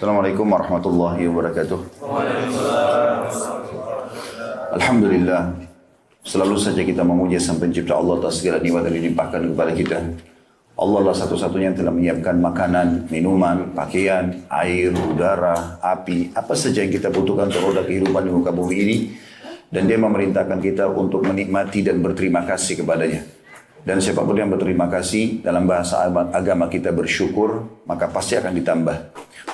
Assalamualaikum warahmatullahi wabarakatuh. Alhamdulillah, selalu saja kita memuji Sang Pencipta Allah atas segala nikmat yang dilimpahkan kepada kita. Allah lah satu-satunya yang telah menyiapkan makanan, minuman, pakaian, air, udara, api, apa saja yang kita butuhkan untuk roda kehidupan di muka bumi ini. Dan Dia memerintahkan kita untuk menikmati dan berterima kasih kepadanya. Dan siapapun yang berterima kasih, dalam bahasa agama kita bersyukur, maka pasti akan ditambah.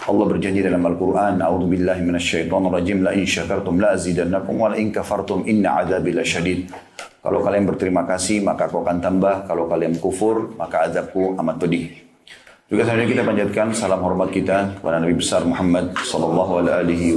Allah berjanji dalam Al-Quran, A'udzubillahi minasyaitonirrajim, la in syakartum la azidannakum wa la in kafartum inna adzabi lasyadid. Kalau kalian berterima kasih, maka aku akan tambah. Kalau kalian kufur, maka azabku amat pedih. Juga selanjutnya kita panjatkan salam hormat kita kepada Nabi besar Muhammad sallallahu alaihi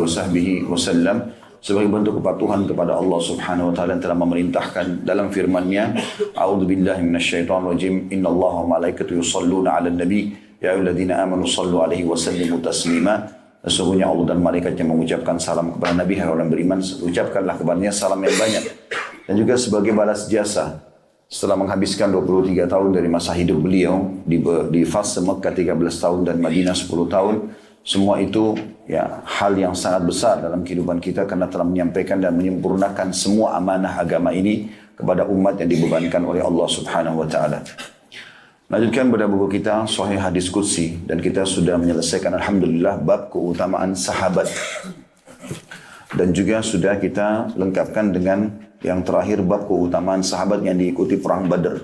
wasallam sebagai bentuk kepatuhan kepada Allah Subhanahu wa taala yang telah memerintahkan dalam firman-Nya, A'udzubillahi minasyaitonirrajim, innallaha wa malaikatahu yusholluna 'alan nabi ya ayyuhalladzina amanu shallu 'alaihi wa sallimu taslima. Sesungguhnya Allah dan malaikatnya mengucapkan salam kepada Nabi, hai orang beriman, ucapkanlah kepadanya salam yang banyak. Dan juga sebagai balas jasa setelah menghabiskan 23 tahun dari masa hidup beliau di fase Mekah 13 tahun dan Madinah 10 tahun. Semua itu ya hal yang sangat besar dalam kehidupan kita karena telah menyampaikan dan menyempurnakan semua amanah agama ini kepada umat yang dibebankan oleh Allah Subhanahu wa taala. Lanjutkan pada buku kita Sahih Hadis Qudsi dan kita sudah menyelesaikan alhamdulillah bab keutamaan sahabat. Dan juga sudah kita lengkapkan dengan yang terakhir bab keutamaan sahabat yang diikuti perang Badar.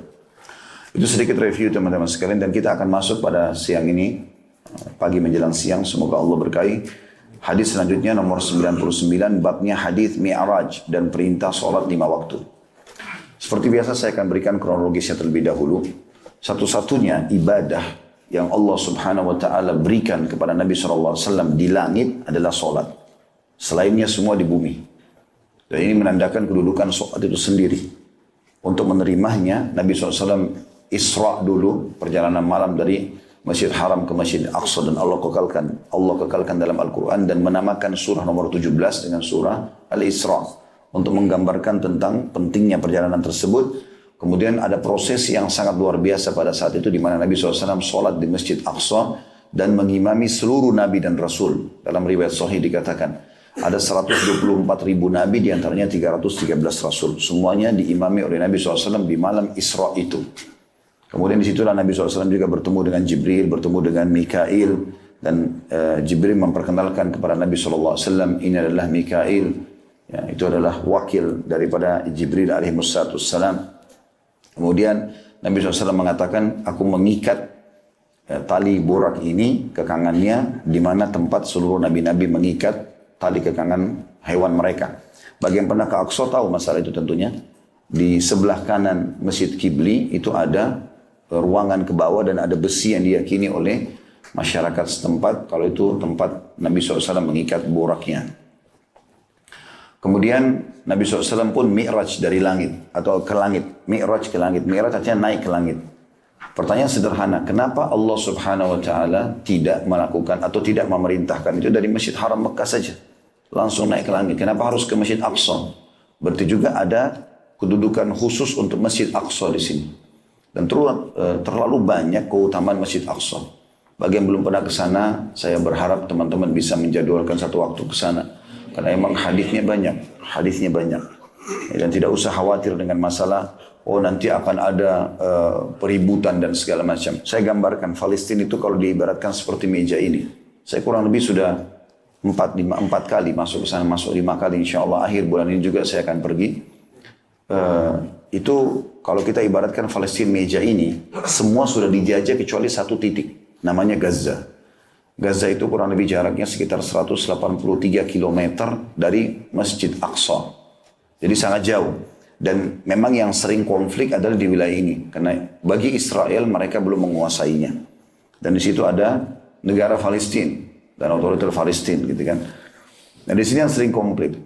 Itu sedikit review teman-teman sekalian dan kita akan masuk pada siang ini, pagi menjelang siang, semoga Allah berkahi. Hadis selanjutnya nomor 99, babnya hadis Mi'raj dan perintah sholat 5 waktu. Seperti biasa saya akan berikan kronologisnya terlebih dahulu. Satu-satunya ibadah yang Allah Subhanahu wa taala berikan kepada Nabi SAW di langit adalah sholat. Selainnya semua di bumi. Dan ini menandakan kedudukan sholat itu sendiri. Untuk menerimanya, Nabi SAW Isra dulu, perjalanan malam dari Masjid Haram ke Masjid Aqsa, dan Allah kekalkan dalam Al-Quran dan menamakan surah nomor 17 dengan surah Al-Isra untuk menggambarkan tentang pentingnya perjalanan tersebut. Kemudian ada proses yang sangat luar biasa pada saat itu di mana Nabi SAW sholat di Masjid Aqsa dan mengimami seluruh Nabi dan Rasul. Dalam riwayat Sahih dikatakan ada 124 ribu Nabi, diantaranya 313 Rasul. Semuanya diimami oleh Nabi SAW di malam Isra itu. Kemudian disitulah Nabi SAW juga bertemu dengan Jibril, bertemu dengan Mikail. Dan Jibril memperkenalkan kepada Nabi SAW, ini adalah Mikail. Ya, itu adalah wakil daripada Jibril alaihissalam. Kemudian Nabi SAW mengatakan, aku mengikat tali burak ini kekangannya, di mana tempat seluruh Nabi-Nabi mengikat tali kekangan hewan mereka. Bagi yang pernah ke Aqsa tahu masalah itu tentunya. Di sebelah kanan Masjid Qibli itu ada ruangan ke bawah dan ada besi yang diyakini oleh masyarakat setempat kalau itu tempat Nabi SAW mengikat buraknya. Kemudian Nabi SAW pun mi'raj dari langit atau ke langit. Mi'raj ke langit. Mi'raj artinya naik ke langit. Pertanyaan sederhana, kenapa Allah Subhanahu wa taala tidak melakukan atau tidak memerintahkan itu dari Masjid Haram Mekah saja? Langsung naik ke langit. Kenapa harus ke Masjid Aqsa? Berarti juga ada kedudukan khusus untuk Masjid Aqsa di sini. Dan terlalu banyak keutamaan Masjid Aqsa. Bagi yang belum pernah ke sana, saya berharap teman-teman bisa menjadwalkan satu waktu ke sana. Karena memang hadisnya banyak. Dan tidak usah khawatir dengan masalah, oh nanti akan ada peributan dan segala macam. Saya gambarkan Palestina itu kalau diibaratkan seperti meja ini. Saya kurang lebih sudah 4 kali masuk ke sana, masuk 5 kali insya Allah. Akhir bulan ini juga saya akan pergi. Itu kalau kita ibaratkan Palestina meja ini, semua sudah dijajah kecuali satu titik, namanya Gaza. Gaza itu kurang lebih jaraknya sekitar 183 km dari Masjid Aqsa. Jadi sangat jauh. Dan memang yang sering konflik adalah di wilayah ini. Karena bagi Israel mereka belum menguasainya. Dan di situ ada negara Palestina dan otoriter Palestina gitu kan. Nah di sini yang sering konflik.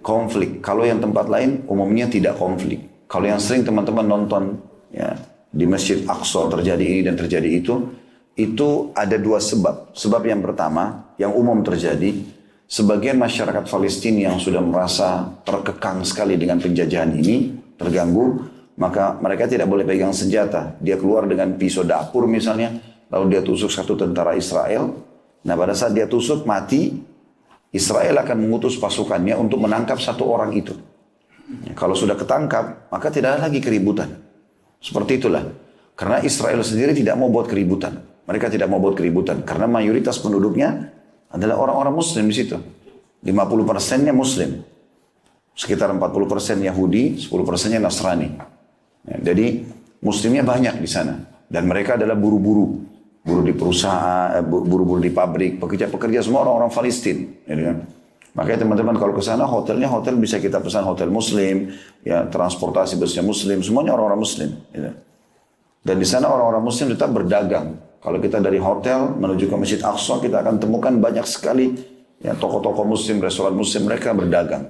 Kalau yang tempat lain umumnya tidak konflik. Kalau yang sering teman-teman nonton ya, di Masjid Aqsa terjadi ini dan terjadi itu ada dua sebab. Sebab yang pertama, yang umum terjadi, sebagian masyarakat Palestina yang sudah merasa terkekang sekali dengan penjajahan ini, terganggu, maka mereka tidak boleh pegang senjata. Dia keluar dengan pisau dapur misalnya, lalu dia tusuk satu tentara Israel, Nah pada saat dia tusuk mati, Israel akan mengutus pasukannya untuk menangkap satu orang itu. Kalau sudah ketangkap, maka tidak ada lagi keributan. Seperti itulah. Karena Israel sendiri tidak mau buat keributan. Mereka tidak mau buat keributan. Karena mayoritas penduduknya adalah orang-orang Muslim di situ. 50%-nya Muslim. Sekitar 40% Yahudi, 10%-nya Nasrani. Ya, jadi Muslimnya banyak di sana. Dan mereka adalah buru-buru. Buruh di perusahaan, buru-buru di pabrik, pekerja-pekerja semua orang-orang Palestina. Ya, kan? Makanya teman-teman kalau ke sana hotel bisa kita pesan hotel Muslim, ya transportasi busnya Muslim, semuanya orang-orang Muslim. Ya. Dan di sana orang-orang Muslim tetap berdagang. Kalau kita dari hotel menuju ke Masjid Aqsa, kita akan temukan banyak sekali ya, toko-toko Muslim, restoran Muslim, mereka berdagang.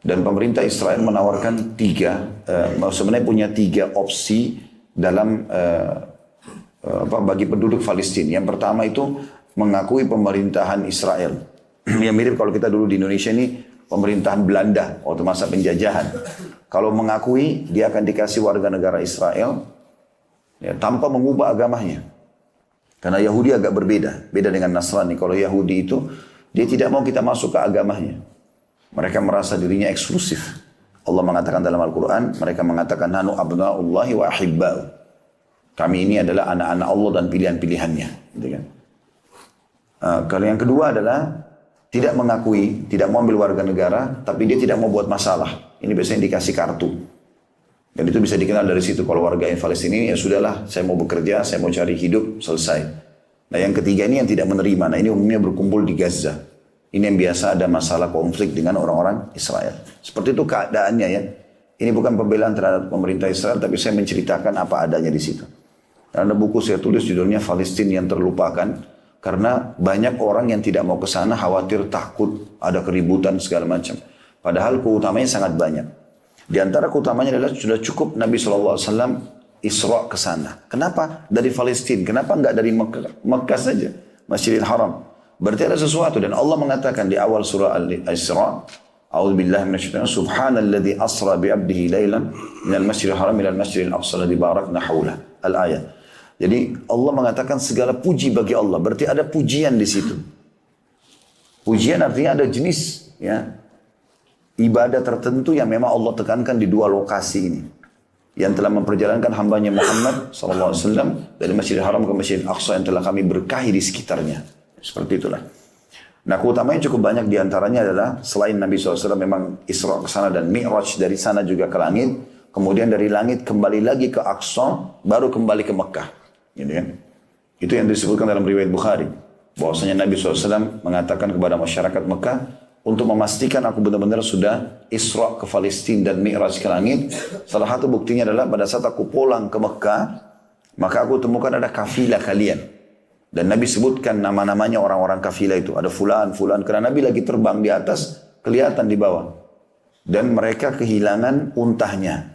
Dan pemerintah Israel menawarkan sebenarnya punya 3 opsi dalam bagi penduduk Palestina. Yang pertama itu mengakui pemerintahan Israel. Yang mirip kalau kita dulu di Indonesia ini pemerintahan Belanda waktu masa penjajahan. Kalau mengakui, dia akan dikasih warga negara Israel ya, tanpa mengubah agamanya. Karena Yahudi agak berbeda, beda dengan Nasrani. Kalau Yahudi itu dia tidak mau kita masuk ke agamanya. Mereka merasa dirinya eksklusif. Allah mengatakan dalam Al-Quran, mereka mengatakan nanu abna'ullahi wa ahibba'u. Kami ini adalah anak-anak Allah dan pilihan-pilihannya. Gitu kan? Kalau yang kedua adalah tidak mengakui, tidak mau ambil warga negara, tapi dia tidak mau buat masalah. Ini biasanya dikasih kartu. Dan itu bisa dikenal dari situ. Kalau warga Palestina ini, ya sudahlah, saya mau bekerja, saya mau cari hidup, selesai. Nah yang ketiga ini yang tidak menerima. Nah ini umumnya berkumpul di Gaza. Ini yang biasa ada masalah konflik dengan orang-orang Israel. Seperti itu keadaannya ya. Ini bukan pembelaan terhadap pemerintah Israel, tapi saya menceritakan apa adanya di situ. Dan ada buku saya tulis judulnya Palestina yang Terlupakan. Karena banyak orang yang tidak mau ke sana khawatir, takut, ada keributan segala macam. Padahal keutamanya sangat banyak. Di antara keutamanya adalah sudah cukup Nabi SAW Isra ke sana. Kenapa? Dari Palestina. Kenapa enggak dari Mekah saja? Masjidil Haram. Berarti ada sesuatu. Dan Allah mengatakan di awal surah Al-Isra, A'udzubillahi minasyaitonir rajim. Subhanalladzi asra bi'abdihi lailan minal masjidil haram ilal masjidil aqsa alladzi barakna haulah. Al-ayat. Jadi Allah mengatakan segala puji bagi Allah. Berarti ada pujian di situ. Pujian artinya ada jenis ya, ibadah tertentu yang memang Allah tekankan di 2 lokasi ini. Yang telah memperjalankan hambanya Muhammad SAW dari Masjidil Haram ke Masjidil Aqsa yang telah kami berkahi di sekitarnya. Seperti itulah. Nah keutamanya cukup banyak diantaranya adalah selain Nabi SAW memang Isra ke sana dan Mi'raj dari sana juga ke langit. Kemudian dari langit kembali lagi ke Aqsa, baru kembali ke Mekah. Gitu kan? Itu yang disebutkan dalam riwayat Bukhari. Bahwasanya Nabi SAW mengatakan kepada masyarakat Mekah, untuk memastikan aku benar-benar sudah Isra ke Palestina dan Mi'raj ke langit. Salah satu buktinya adalah pada saat aku pulang ke Mekah, maka aku temukan ada kafilah kalian. Dan Nabi sebutkan nama-namanya orang-orang kafilah itu. Ada fulan. Karena Nabi lagi terbang di atas, kelihatan di bawah. Dan mereka kehilangan untahnya.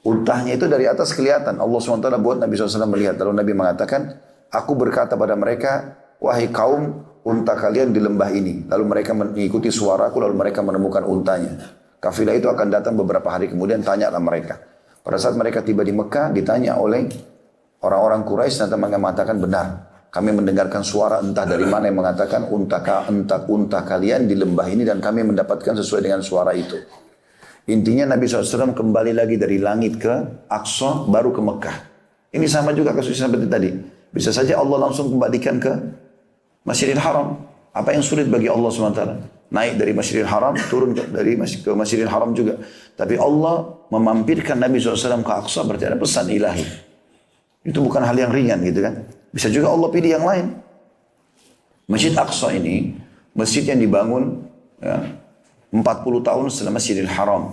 Untahnya itu dari atas kelihatan. Allah SWT buat Nabi SAW melihat. Lalu Nabi mengatakan, aku berkata pada mereka, wahai kaum, unta kalian di lembah ini. Lalu mereka mengikuti suaraku, lalu mereka menemukan untanya. Kafilah itu akan datang beberapa hari kemudian, tanyalah mereka. Pada saat mereka tiba di Mekah, ditanya oleh orang-orang Quraisy, nanti mereka mengatakan benar. Kami mendengarkan suara entah dari mana yang mengatakan unta kalian di lembah ini dan kami mendapatkan sesuai dengan suara itu. Intinya Nabi SAW kembali lagi dari langit ke Aqsa baru ke Mekah. Ini sama juga kasusnya seperti tadi. Bisa saja Allah langsung kembalikan ke Masjidil Haram. Apa yang sulit bagi Allah SWT? Naik dari Masjidil Haram, turun ke Masjidil Haram juga. Tapi Allah memampirkan Nabi SAW ke Aqsa berarti ada pesan ilahi. Itu bukan hal yang ringan gitu kan. Bisa juga Allah pilih yang lain. Masjid Aqsa ini, masjid yang dibangun ya, 40 tahun setelah Masjidil Haram.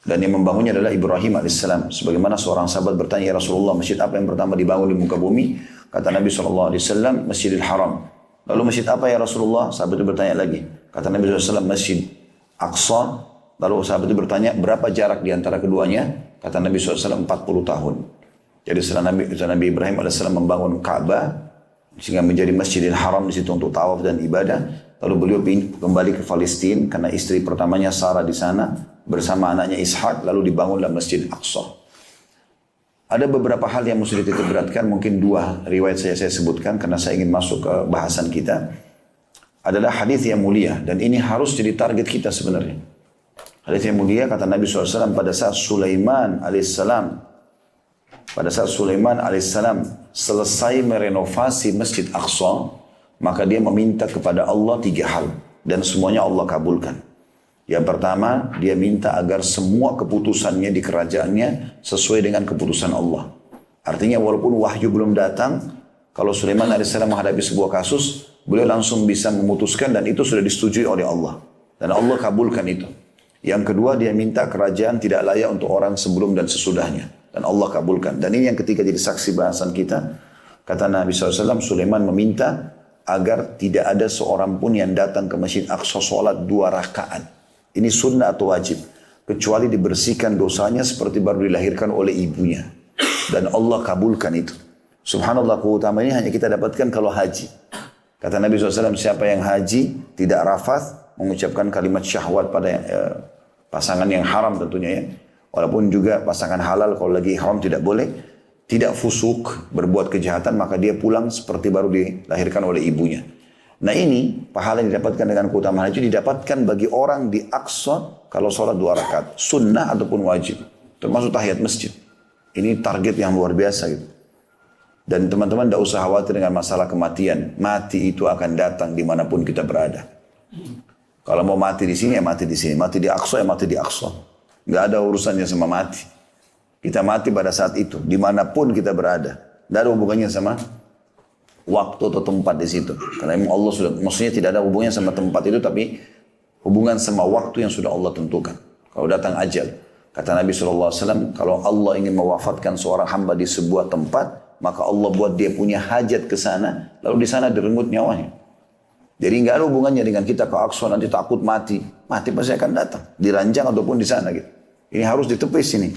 Dan yang membangunnya adalah Ibrahim AS. Sebagaimana seorang sahabat bertanya, ya Rasulullah, masjid apa yang pertama dibangun di muka bumi? Kata Nabi SAW, Masjidil Haram. Lalu masjid apa ya Rasulullah? Sahabat itu bertanya lagi. Kata Nabi SAW, Masjid Aqsa. Lalu sahabat itu bertanya, berapa jarak di antara keduanya? Kata Nabi SAW, 40 tahun. Jadi setelah Nabi Ibrahim AS membangun Ka'bah, sehingga menjadi Masjidil Haram di situ untuk tawaf dan ibadah. Lalu beliau kembali ke Palestina karena istri pertamanya Sarah di sana bersama anaknya Ishak, lalu dibangunlah Masjid Aqsa. Ada beberapa hal yang mesti dititik beratkan, mungkin dua riwayat saya sebutkan karena saya ingin masuk ke bahasan kita. Adalah hadis yang mulia dan ini harus jadi target kita sebenarnya. Hadis yang mulia kata Nabi SAW pada saat Sulaiman alaihissalam selesai merenovasi Masjid Aqsa, maka dia meminta kepada Allah 3 hal dan semuanya Allah kabulkan. Yang pertama, dia minta agar semua keputusannya di kerajaannya sesuai dengan keputusan Allah. Artinya walaupun wahyu belum datang, kalau Sulaiman alaihissalam menghadapi sebuah kasus, beliau langsung bisa memutuskan dan itu sudah disetujui oleh Allah. Dan Allah kabulkan itu. Yang kedua, dia minta kerajaan tidak layak untuk orang sebelum dan sesudahnya. Dan Allah kabulkan. Dan ini yang ketiga jadi saksi bahasan kita. Kata Nabi SAW, Sulaiman meminta agar tidak ada seorang pun yang datang ke Masjid Aqsa sholat 2 rakaat. Ini sunnah atau wajib. Kecuali dibersihkan dosanya seperti baru dilahirkan oleh ibunya. Dan Allah kabulkan itu. Subhanallah, keutamaan ini hanya kita dapatkan kalau haji. Kata Nabi SAW, siapa yang haji tidak rafath, mengucapkan kalimat syahwat pada pasangan yang haram tentunya ya. Walaupun juga pasangan halal kalau lagi haram tidak boleh. Tidak fusuk, berbuat kejahatan, maka dia pulang seperti baru dilahirkan oleh ibunya. Nah ini pahala yang didapatkan dengan keutamaan haji didapatkan bagi orang di Aqsa kalau sholat 2 rakaat. Sunnah ataupun wajib. Termasuk tahiyat masjid. Ini target yang luar biasa gitu. Dan teman-teman tidak usah khawatir dengan masalah kematian. Mati itu akan datang dimanapun kita berada. Kalau mau mati di sini ya mati di sini. Mati di Aqsa ya mati di Aqsa. Nggak ada urusannya sama mati. Kita mati pada saat itu. Dimanapun kita berada. Tidak ada hubungannya sama waktu atau tempat di situ. Karena memang Allah sudah, maksudnya tidak ada hubungannya sama tempat itu, tapi hubungan sama waktu yang sudah Allah tentukan. Kalau datang ajal. Kata Nabi SAW, kalau Allah ingin mewafatkan seorang hamba di sebuah tempat, maka Allah buat dia punya hajat ke sana, lalu di sana direnggut nyawanya. Jadi nggak ada hubungannya dengan kita ke Aqsa nanti takut mati. Mati pasti akan datang. Di ranjang ataupun di sana gitu. Ini harus ditepis ini.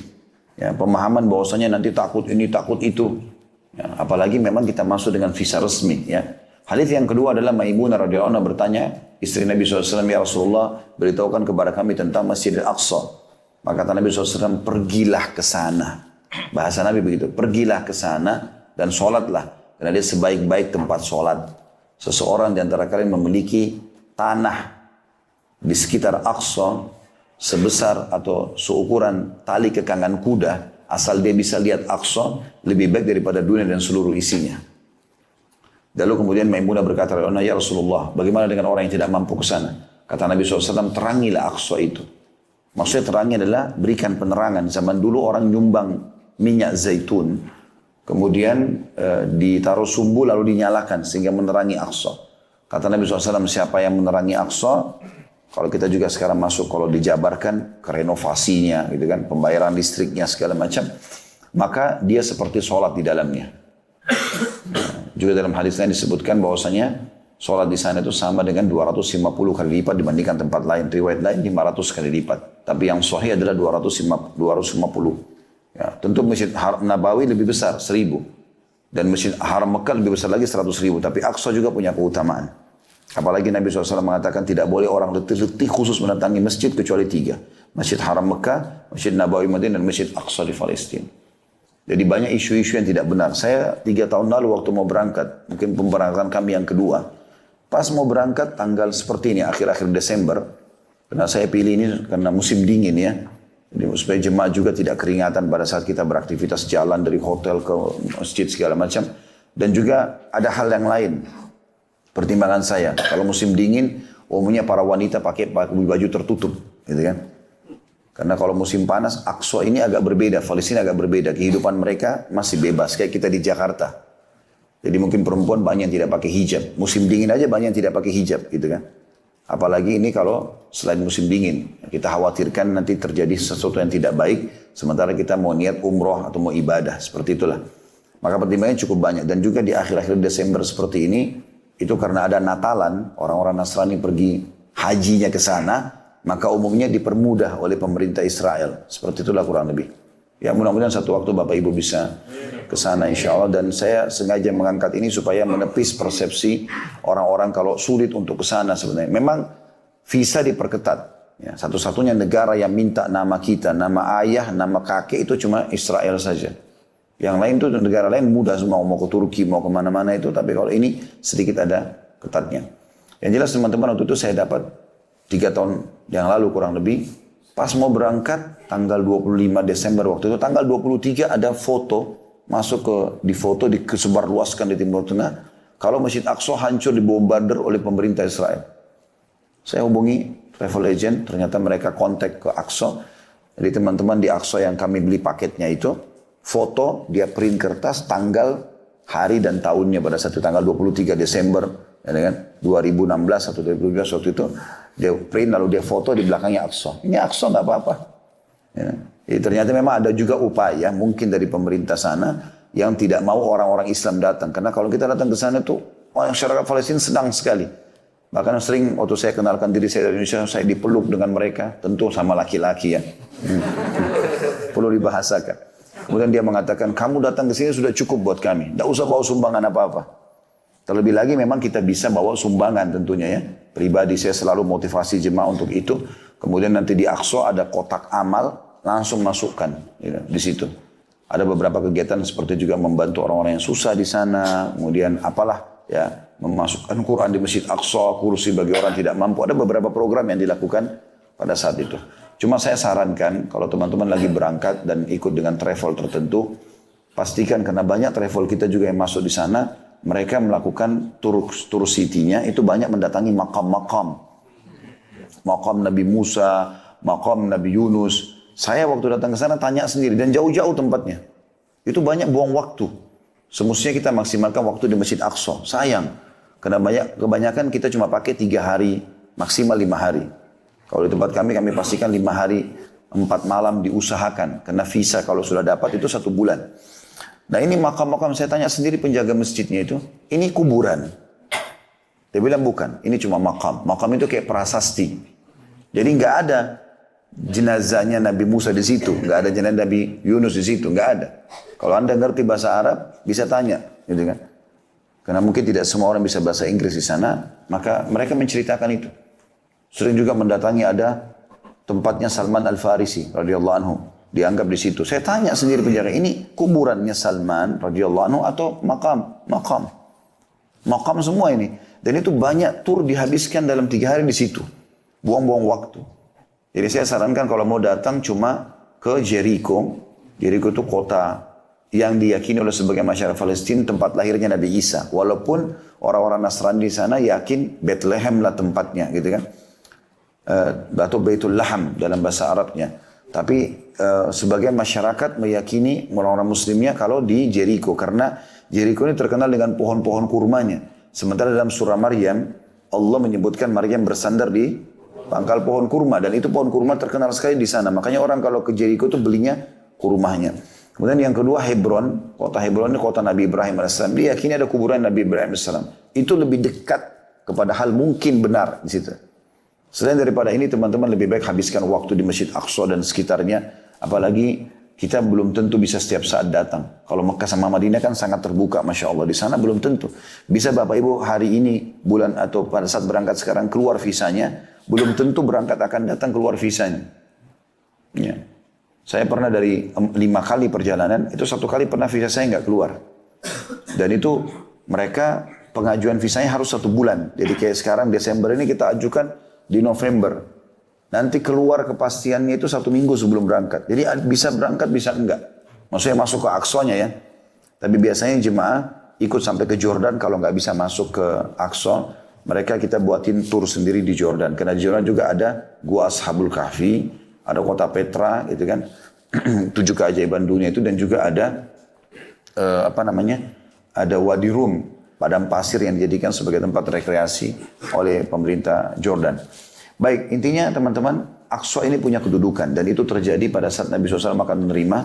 Ya, pemahaman bahwasanya nanti takut ini, takut itu. Ya, apalagi memang kita masuk dengan visa resmi. Ya. Hadits yang kedua adalah Maimunah radhiyallahu anha bertanya, istri Nabi SAW, ya Rasulullah, beritahukan kepada kami tentang Masjid Al-Aqsa. Maka kata Nabi SAW, pergilah ke sana. Bahasa Nabi begitu, pergilah ke sana dan sholatlah. Karena dia sebaik-baik tempat sholat. Seseorang di antara kalian memiliki tanah di sekitar Aqsa sebesar atau seukuran tali kekangan kuda, asal dia bisa lihat Aqsa, lebih baik daripada dunia dan seluruh isinya. Lalu kemudian Maimunah berkata, ya Rasulullah, bagaimana dengan orang yang tidak mampu ke sana? Kata Nabi SAW, terangilah Aqsa itu. Maksudnya terangi adalah berikan penerangan. Zaman dulu orang nyumbang minyak zaitun, kemudian ditaruh sumbu lalu dinyalakan sehingga menerangi Aqsa. Kata Nabi SAW, siapa yang menerangi Aqsa, kalau kita juga sekarang masuk, kalau dijabarkan ke renovasinya, gitu kan, pembayaran listriknya segala macam, maka dia seperti sholat di dalamnya. Juga dalam hadis lain disebutkan bahwasanya sholat di sana itu sama dengan 250 kali lipat dibandingkan tempat lain. Riwayat lain 500 kali lipat. Tapi yang sahih adalah 250. Ya, tentu Masjid Nabawi lebih besar, 1000. Dan Masjid Haram Mekah lebih besar lagi, 100.000. Tapi Aqsa juga punya keutamaan. Apalagi Nabi SAW mengatakan tidak boleh orang letih-letih khusus mendatangi masjid kecuali 3. Masjid Haram Mekah, Masjid Nabawi Madinah, dan Masjid Aqsa di Palestina. Jadi banyak isu-isu yang tidak benar. Saya 3 tahun lalu waktu mau berangkat, mungkin pemberangkatan kami yang kedua. Pas mau berangkat tanggal seperti ini, akhir-akhir Desember. Karena saya pilih ini karena musim dingin ya. Jadi supaya jemaah juga tidak keringatan pada saat kita beraktivitas jalan dari hotel ke masjid segala macam. Dan juga ada hal yang lain. Pertimbangan saya, kalau musim dingin, umumnya para wanita pakai baju tertutup, gitu kan? Karena kalau musim panas, Aqsa ini agak berbeda, Palestina agak berbeda. Kehidupan mereka masih bebas, kayak kita di Jakarta. Jadi mungkin perempuan banyak yang tidak pakai hijab. Musim dingin aja banyak yang tidak pakai hijab, gitu kan? Apalagi ini kalau selain musim dingin, kita khawatirkan nanti terjadi sesuatu yang tidak baik, sementara kita mau niat umroh atau mau ibadah, seperti itulah. Maka pertimbangannya cukup banyak. Dan juga di akhir-akhir Desember seperti ini, itu karena ada Natalan, orang-orang Nasrani pergi hajinya ke sana, maka umumnya dipermudah oleh pemerintah Israel. Seperti itulah kurang lebih. Ya mudah-mudahan satu waktu Bapak Ibu bisa ke sana insya Allah. Dan saya sengaja mengangkat ini supaya menepis persepsi orang-orang kalau sulit untuk ke sana sebenarnya. Memang visa diperketat. Ya, satu-satunya negara yang minta nama kita, nama ayah, nama kakek itu cuma Israel saja. Yang lain tuh negara lain mudah semua, mau ke Turki, mau kemana-mana itu. Tapi kalau ini sedikit ada ketatnya. Yang jelas teman-teman, waktu itu saya dapat 3 tahun yang lalu kurang lebih. Pas mau berangkat tanggal 25 Desember waktu itu, tanggal 23 ada foto masuk di foto disebarluaskan di Timur Tengah. Kalau Masjid Aqsa hancur dibombardir oleh pemerintah Israel. Saya hubungi travel agent, ternyata mereka kontak ke Aqsa. Jadi teman-teman di Aqsa yang kami beli paketnya itu, foto dia print kertas tanggal, hari dan tahunnya pada saat itu tanggal 23 Desember ya kan? 2016 atau 2012 waktu itu. Dia print lalu dia foto di belakangnya Aqsa. Ini Aqsa nggak apa-apa. Ya. Jadi ternyata memang ada juga upaya mungkin dari pemerintah sana yang tidak mau orang-orang Islam datang. Karena kalau kita datang ke sana tuh, masyarakat Palestina senang sekali. Bahkan sering waktu saya kenalkan diri saya dari Indonesia, saya dipeluk dengan mereka. Tentu sama laki-laki ya. Perlu dibahasakan. Kemudian dia mengatakan, kamu datang ke sini sudah cukup buat kami. Tidak usah bawa sumbangan apa-apa. Terlebih lagi memang kita bisa bawa sumbangan tentunya ya. Pribadi saya selalu motivasi jemaah untuk itu. Kemudian nanti di Aqsa ada kotak amal, langsung masukkan ya, di situ. Ada beberapa kegiatan seperti juga membantu orang-orang yang susah di sana. Kemudian apalah ya, memasukkan Quran di Masjid Aqsa, kursi bagi orang tidak mampu. Ada beberapa program yang dilakukan pada saat itu. Cuma saya sarankan kalau teman-teman lagi berangkat dan ikut dengan travel tertentu, pastikan karena banyak travel kita juga yang masuk di sana, mereka melakukan tur city-nya itu banyak mendatangi makam-makam. Makam Nabi Musa, makam Nabi Yunus. Saya waktu datang ke sana tanya sendiri dan jauh-jauh tempatnya. Itu banyak buang waktu. Semestinya kita maksimalkan waktu di Masjid Aqsa. Sayang. Karena kebanyakan kita cuma pakai 3 hari, maksimal 5 hari. Kalau di tempat kami pastikan 5 hari, 4 malam diusahakan. Karena visa kalau sudah dapat itu 1 bulan. Nah ini makam-makam saya tanya sendiri penjaga masjidnya itu. Ini kuburan. Dia bilang bukan, ini cuma makam. Makam itu kayak prasasti. Jadi nggak ada jenazahnya Nabi Musa di situ, nggak ada jenazah Nabi Yunus di situ, nggak ada. Kalau anda ngerti bahasa Arab, bisa tanya, gitu kan? Karena mungkin tidak semua orang bisa bahasa Inggris di sana, maka mereka menceritakan itu. Sering juga mendatangi ada tempatnya Salman Al-Farisi, radhiyallahu anhu, dianggap di situ. Saya tanya sendiri penjaga, ini kuburannya Salman, radhiyallahu anhu, atau makam semua ini. Dan itu banyak tur dihabiskan dalam 3 hari di situ, buang-buang waktu. Jadi saya sarankan kalau mau datang cuma ke Jericho. Jericho itu kota yang diyakini oleh sebagian masyarakat Palestina tempat lahirnya Nabi Isa. Walaupun orang-orang Nasrani di sana yakin Bethlehem lah tempatnya gitu kan. Atau Baitul Laham dalam bahasa Arabnya. Tapi sebagian masyarakat meyakini orang-orang muslimnya kalau di Jericho. Karena Jericho ini terkenal dengan pohon-pohon kurmanya. Sementara dalam surah Maryam, Allah menyebutkan Maryam bersandar di pangkal pohon kurma, dan itu pohon kurma terkenal sekali di sana. Makanya orang kalau ke Jericho itu belinya kurmanya. Kemudian yang kedua Hebron, kota Hebron ini kota Nabi Ibrahim AS. Dia yakini ada kuburan Nabi Ibrahim AS. Itu lebih dekat kepada hal mungkin benar di situ. Selain daripada ini teman-teman lebih baik habiskan waktu di Masjid Aqsa dan sekitarnya. Apalagi kita belum tentu bisa setiap saat datang. Kalau Mekah sama Madinah kan sangat terbuka, Masya Allah. Di sana belum tentu. Bisa Bapak Ibu hari ini, bulan atau pada saat berangkat sekarang keluar visanya, belum tentu berangkat akan datang keluar visanya. Ya. Saya pernah dari 5 kali perjalanan, itu 1 kali pernah visa saya nggak keluar. Dan itu mereka pengajuan visanya harus 1 bulan. Jadi kayak sekarang Desember ini kita ajukan di November. Nanti keluar kepastiannya itu 1 minggu sebelum berangkat. Jadi bisa berangkat, bisa enggak. Maksudnya masuk ke Aqsa-nya ya. Tapi biasanya jemaah ikut sampai ke Jordan kalau nggak bisa masuk ke Aqsa. Mereka kita buatin tur sendiri di Jordan. Karena di Jordan juga ada Gua Ashabul Kahfi, ada kota Petra gitu kan. 7 keajaiban dunia itu, dan juga ada ada Wadi Rum, padang pasir yang dijadikan sebagai tempat rekreasi oleh pemerintah Jordan. Baik, intinya teman-teman, Aqsa ini punya kedudukan, dan itu terjadi pada saat Nabi SAW akan menerima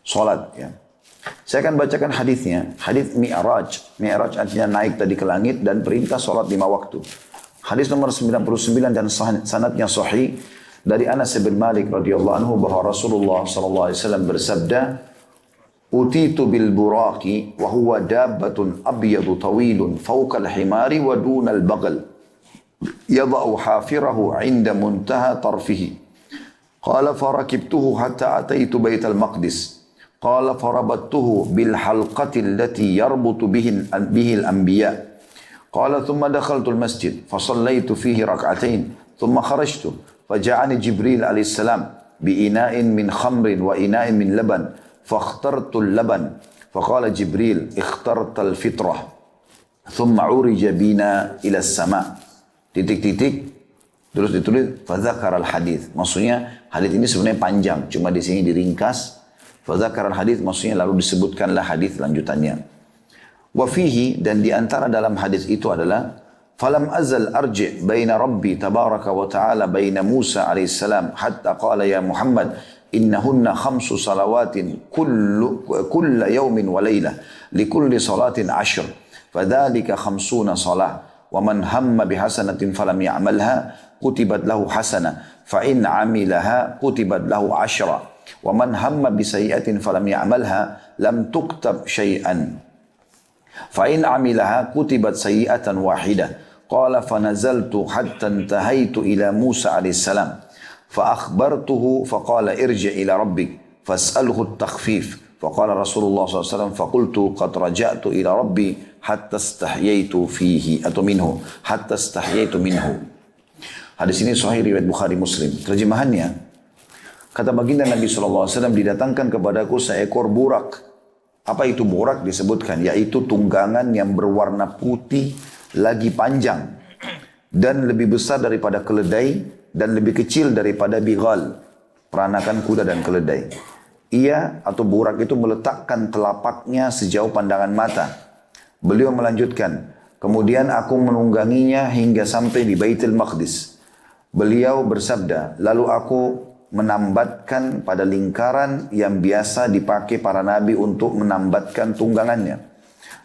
sholat ya. Saya akan bacakan hadisnya. Hadis Mi'raj. Mi'raj artinya naik tadi ke langit dan perintah sholat 5 waktu. Hadis nomor 99 dan sanadnya sahih dari Anas bin Malik radhiyallahu anhu bahwa Rasulullah sallallahu alaihi wasallam bersabda, "Utitu bil buraqi wa huwa dabbatun abyadu tawilun fawqa al-himari wa duna al-baghl. Yada'u hafirahu 'inda muntaha tarfihi. Qala farakibtuhu hatta ataitu Baitul Maqdis. Qala farabattuhu bil halqati allati yarbutu bihi al-anbiya. Qala thumma dakhaltu al-masjid fa sallaitu fihi rak'atain thumma kharajtu faja'ani Jibril alaihi salam bi ina'in min khamrin wa ina'in min laban fakhtartu al-laban faqala Jibril ikhtarta al-fitrah thumma urija bina ila as-sama'. Titik-titik terus ditulis fadzakara al-hadits. Maksudnya hadits ini sebenarnya panjang, cuma di sini diringkas. Fadzakara al-hadits maksudnya lalu disebutkanlah hadits lanjutannya. Wa fihi, dan di antara dalam hadis itu adalah falam azal arji' baina rabbi tabaraka wa ta'ala baina Musa alaihi salam hatta qala ya Muhammad innahunna khamsu salawatin kulla yawmin wa laylah likulli salatin 10 fadhalika khamsuna salah wa man hamma bihasanatin falam ya'malha kutibat lahu hasanah fa in 'amilaha kutibat lahu 10 wa man hamma bisayi'atin falam ya'malha lam tuktab syai'an فإن عملها كتبت سيئة واحدة قال فنزلت حتى انتهيت إلى موسى عليه السلام فأخبرته فقال ارجع إلى ربك فاسأله التخفيف فقال رسول الله صلى الله عليه وسلم فقلت قد رجعت إلى ربي حتى استحييت فيه atau minhu حتى استحييت منه. Hadis ini sahih riwayat Bukhari Muslim. Terjemahannya, kata baginda Nabi SAW, didatangkan kepadaku seekor burak. Apa itu burak disebutkan? Yaitu tunggangan yang berwarna putih lagi panjang dan lebih besar daripada keledai dan lebih kecil daripada bighal, peranakan kuda dan keledai. Ia atau burak itu meletakkan telapaknya sejauh pandangan mata. Beliau melanjutkan, kemudian aku menungganginya hingga sampai di Baitul Maqdis. Beliau bersabda, lalu aku menambatkan pada lingkaran yang biasa dipakai para nabi untuk menambatkan tunggangannya.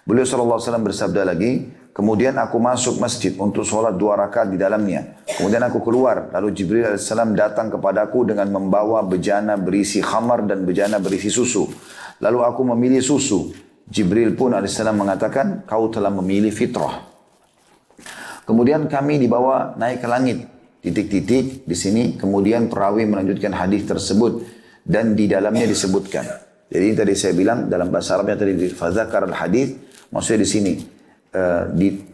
Beliau SAW bersabda lagi, kemudian aku masuk masjid untuk sholat 2 rakaat di dalamnya. Kemudian aku keluar, lalu Jibril AS datang kepadaku dengan membawa bejana berisi khamar dan bejana berisi susu. Lalu aku memilih susu. Jibril pun AS mengatakan, kau telah memilih fitrah. Kemudian kami dibawa naik ke langit. Titik-titik di sini, kemudian perawi melanjutkan hadis tersebut dan di dalamnya disebutkan. Jadi tadi saya bilang dalam bahasa Arabnya tadi fadzakar al-hadis, maksudnya di sini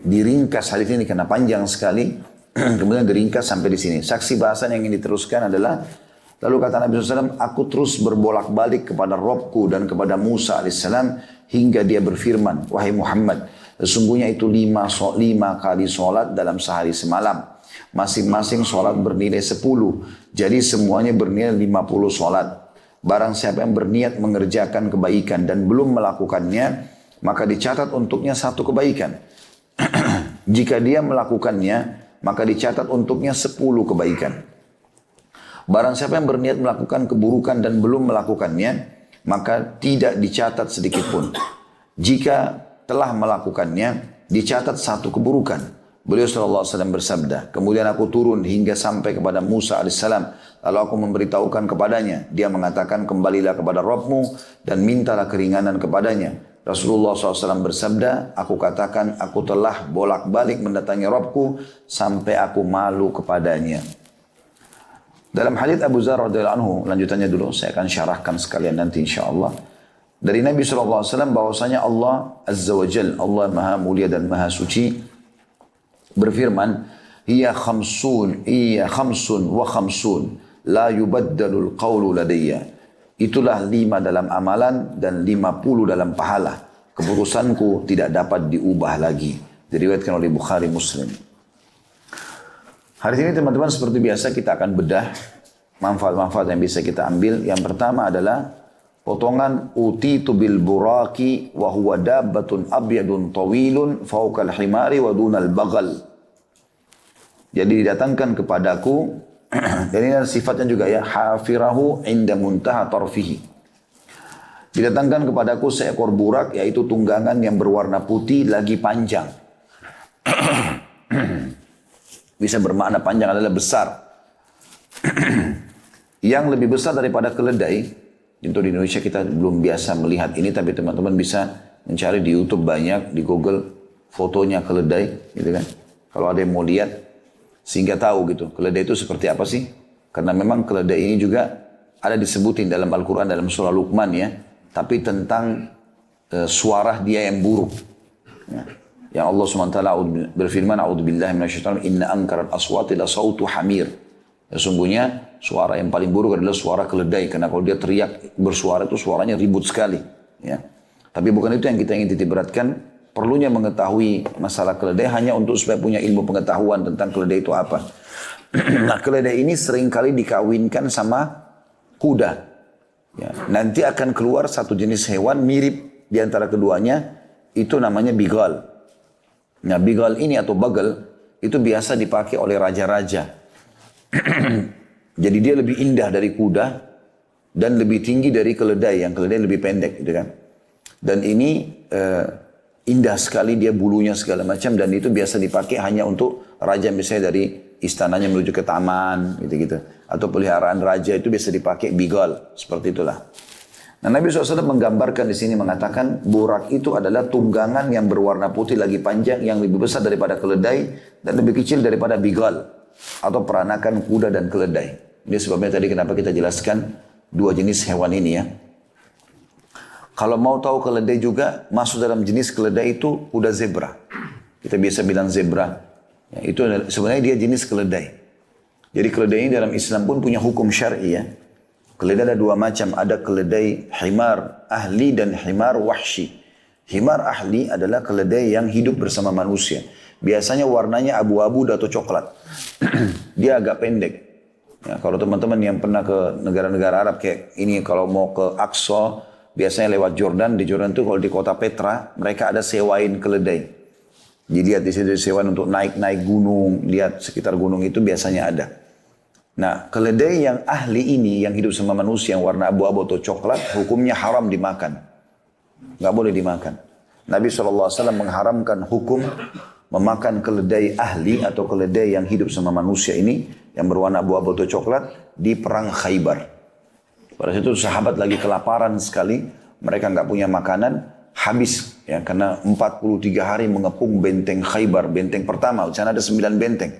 diringkas hadis ini karena panjang sekali, kemudian diringkas sampai di sini. Saksi bahasan yang ingin diteruskan adalah, lalu kata Nabi SAW, aku terus berbolak-balik kepada Robku dan kepada Musa AS hingga dia berfirman, wahai Muhammad, sesungguhnya itu 5 kali sholat dalam sehari semalam. Masing-masing sholat bernilai 10. Jadi semuanya bernilai 50 sholat. Barang siapa yang berniat mengerjakan kebaikan dan belum melakukannya, maka dicatat untuknya 1 kebaikan. Jika dia melakukannya, maka dicatat untuknya 10 kebaikan. Barang siapa yang berniat melakukan keburukan dan belum melakukannya, maka tidak dicatat sedikit pun. Jika telah melakukannya, dicatat 1 keburukan. Beliau SAW bersabda, kemudian aku turun hingga sampai kepada Musa AS. Lalu aku memberitahukan kepadanya. Dia mengatakan, kembalilah kepada Rabbmu dan mintalah keringanan kepadanya. Rasulullah SAW bersabda, aku katakan, aku telah bolak-balik mendatangi Rabbku sampai aku malu kepadanya. Dalam hadits Abu Dzar radhiyallahu anhu, lanjutannya dulu, saya akan syarahkan sekalian nanti insyaAllah. Dari Nabi SAW bahwasanya Allah Azza wa Jal, Allah Maha Mulia dan Maha Suci, berfirman, Iya khamsun wa khamsun, la yubaddalul qawlu ladayya. Itulah 5 dalam amalan dan 50 dalam pahala. Keputusanku tidak dapat diubah lagi. Diriwayatkan oleh Bukhari Muslim. Hari ini teman-teman seperti biasa kita akan bedah manfaat-manfaat yang bisa kita ambil. Yang pertama adalah potongan utitu bil buraki wa huwa dabbatun abyadun tawilun fawqal himari wa dunal bagal. Jadi didatangkan kepadaku, dan ini adalah sifatnya juga ya, hafirahu inda muntaha tarfihi. Didatangkan kepadaku seekor burak, yaitu tunggangan yang berwarna putih lagi panjang. Bisa bermakna panjang adalah besar. Yang lebih besar daripada keledai. Tentu di Indonesia kita belum biasa melihat ini, tapi teman-teman bisa mencari di YouTube banyak, di Google fotonya keledai, gitu kan. Kalau ada yang mau lihat, sehingga tahu gitu, keledai itu seperti apa sih? Karena memang keledai ini juga ada disebutin dalam Al-Quran, dalam surah Luqman ya. tapi tentang suara dia yang buruk. Ya. Yang Allah SWT berfirman, A'udzubillahi minasyaitonir rajim, inna ankaral aswati la sautu hamir. Sesungguhnya suara yang paling buruk adalah suara keledai, karena kalau dia teriak bersuara itu suaranya ribut sekali. Ya. Tapi bukan itu yang kita ingin titik beratkan. Perlunya mengetahui masalah keledai hanya untuk supaya punya ilmu pengetahuan tentang keledai itu apa. Nah, keledai ini seringkali dikawinkan sama kuda. Ya. Nanti akan keluar satu jenis hewan mirip di antara keduanya, itu namanya bigal. Nah, bigal ini atau bagal itu biasa dipakai oleh raja-raja. Jadi dia lebih indah dari kuda dan lebih tinggi dari keledai, yang keledai lebih pendek, gitu kan. Dan ini indah sekali, dia bulunya segala macam, dan itu biasa dipakai hanya untuk raja, misalnya dari istananya menuju ke taman, gitu-gitu. Atau peliharaan raja itu biasa dipakai bigal, seperti itulah. Nah, Nabi SAW menggambarkan di sini, mengatakan burak itu adalah tunggangan yang berwarna putih lagi panjang, yang lebih besar daripada keledai dan lebih kecil daripada bigal, atau peranakan kuda dan keledai. Ini sebabnya tadi kenapa kita jelaskan dua jenis hewan ini ya. Kalau mau tahu keledai juga, masuk dalam jenis keledai itu kuda zebra. Kita biasa bilang zebra. Ya, itu sebenarnya dia jenis keledai. Jadi keledai ini dalam Islam pun punya hukum syar'i ya. Keledai ada dua macam. Ada keledai himar ahli dan himar wahsyi. Himar ahli adalah keledai yang hidup bersama manusia. Biasanya warnanya abu-abu atau coklat. Dia agak pendek. Ya, kalau teman-teman yang pernah ke negara-negara Arab kayak ini, kalau mau ke Aqsa, biasanya lewat Jordan. Di Jordan itu kalau di kota Petra, mereka ada sewain keledai. Dilihat di situ sewain untuk naik-naik gunung, lihat sekitar gunung itu biasanya ada. Nah, keledai yang ahli ini, yang hidup sama manusia, yang warna abu-abu atau coklat, hukumnya haram dimakan. Nggak boleh dimakan. Nabi SAW mengharamkan hukum memakan keledai ahli atau keledai yang hidup sama manusia ini, yang berwarna abu-abu atau coklat, di perang Khaybar. Pada situ sahabat lagi kelaparan sekali, mereka nggak punya makanan, habis ya, karena 43 hari mengepung benteng Khaybar, benteng pertama, di sana ada 9 benteng.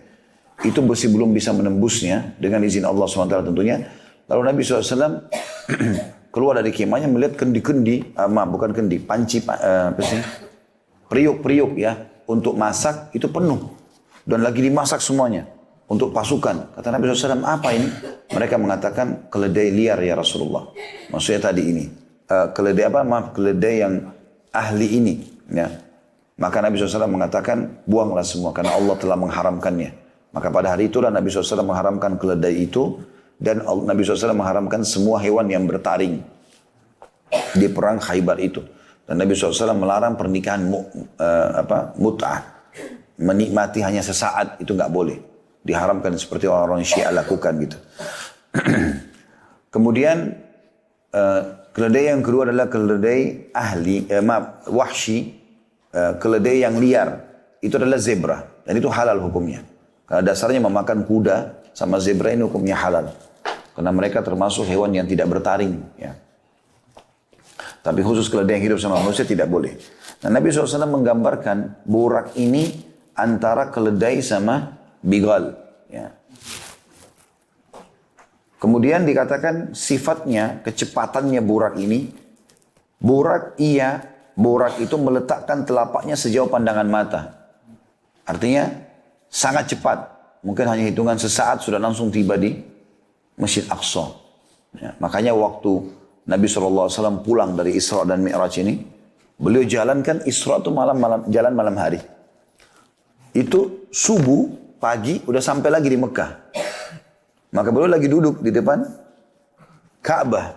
Itu masih belum bisa menembusnya dengan izin Allah SWT tentunya. Lalu Nabi SAW keluar dari kemahnya melihat kendi-kendi, bukan kendi, panci, periuk-periuk ya, untuk masak itu penuh. Dan lagi dimasak semuanya untuk pasukan. Kata Nabi SAW, apa ini? Mereka mengatakan keledai liar ya Rasulullah. Maksudnya tadi ini. Keledai apa? Maaf, keledai yang ahli ini. Ya. Maka Nabi SAW mengatakan, buanglah semua karena Allah telah mengharamkannya. Maka pada hari itulah Nabi SAW mengharamkan keledai itu, dan Nabi SAW mengharamkan semua hewan yang bertaring di perang Khaybar itu. Dan Nabi SAW melarang pernikahan mut'ah, menikmati hanya sesaat, itu nggak boleh. Diharamkan seperti orang-orang Syiah lakukan gitu. Kemudian keledai yang kedua adalah keledai wahsyi, keledai yang liar. Itu adalah zebra, dan itu halal hukumnya. Karena dasarnya memakan kuda sama zebra ini hukumnya halal. Karena mereka termasuk hewan yang tidak bertaring. Ya. Tapi khusus keledai yang hidup sama manusia tidak boleh. Nah, Nabi SAW menggambarkan burak ini antara keledai sama bigal. Ya. Kemudian dikatakan sifatnya, kecepatannya burak ini. Burak itu meletakkan telapaknya sejauh pandangan mata. Artinya sangat cepat, mungkin hanya hitungan sesaat sudah langsung tiba di Masjid Aqsa. Ya, makanya waktu Nabi SAW pulang dari Isra dan Mi'raj ini, beliau jalankan Isra itu jalan malam hari. Itu subuh, pagi, udah sampai lagi di Mekah. Maka beliau lagi duduk di depan Ka'bah.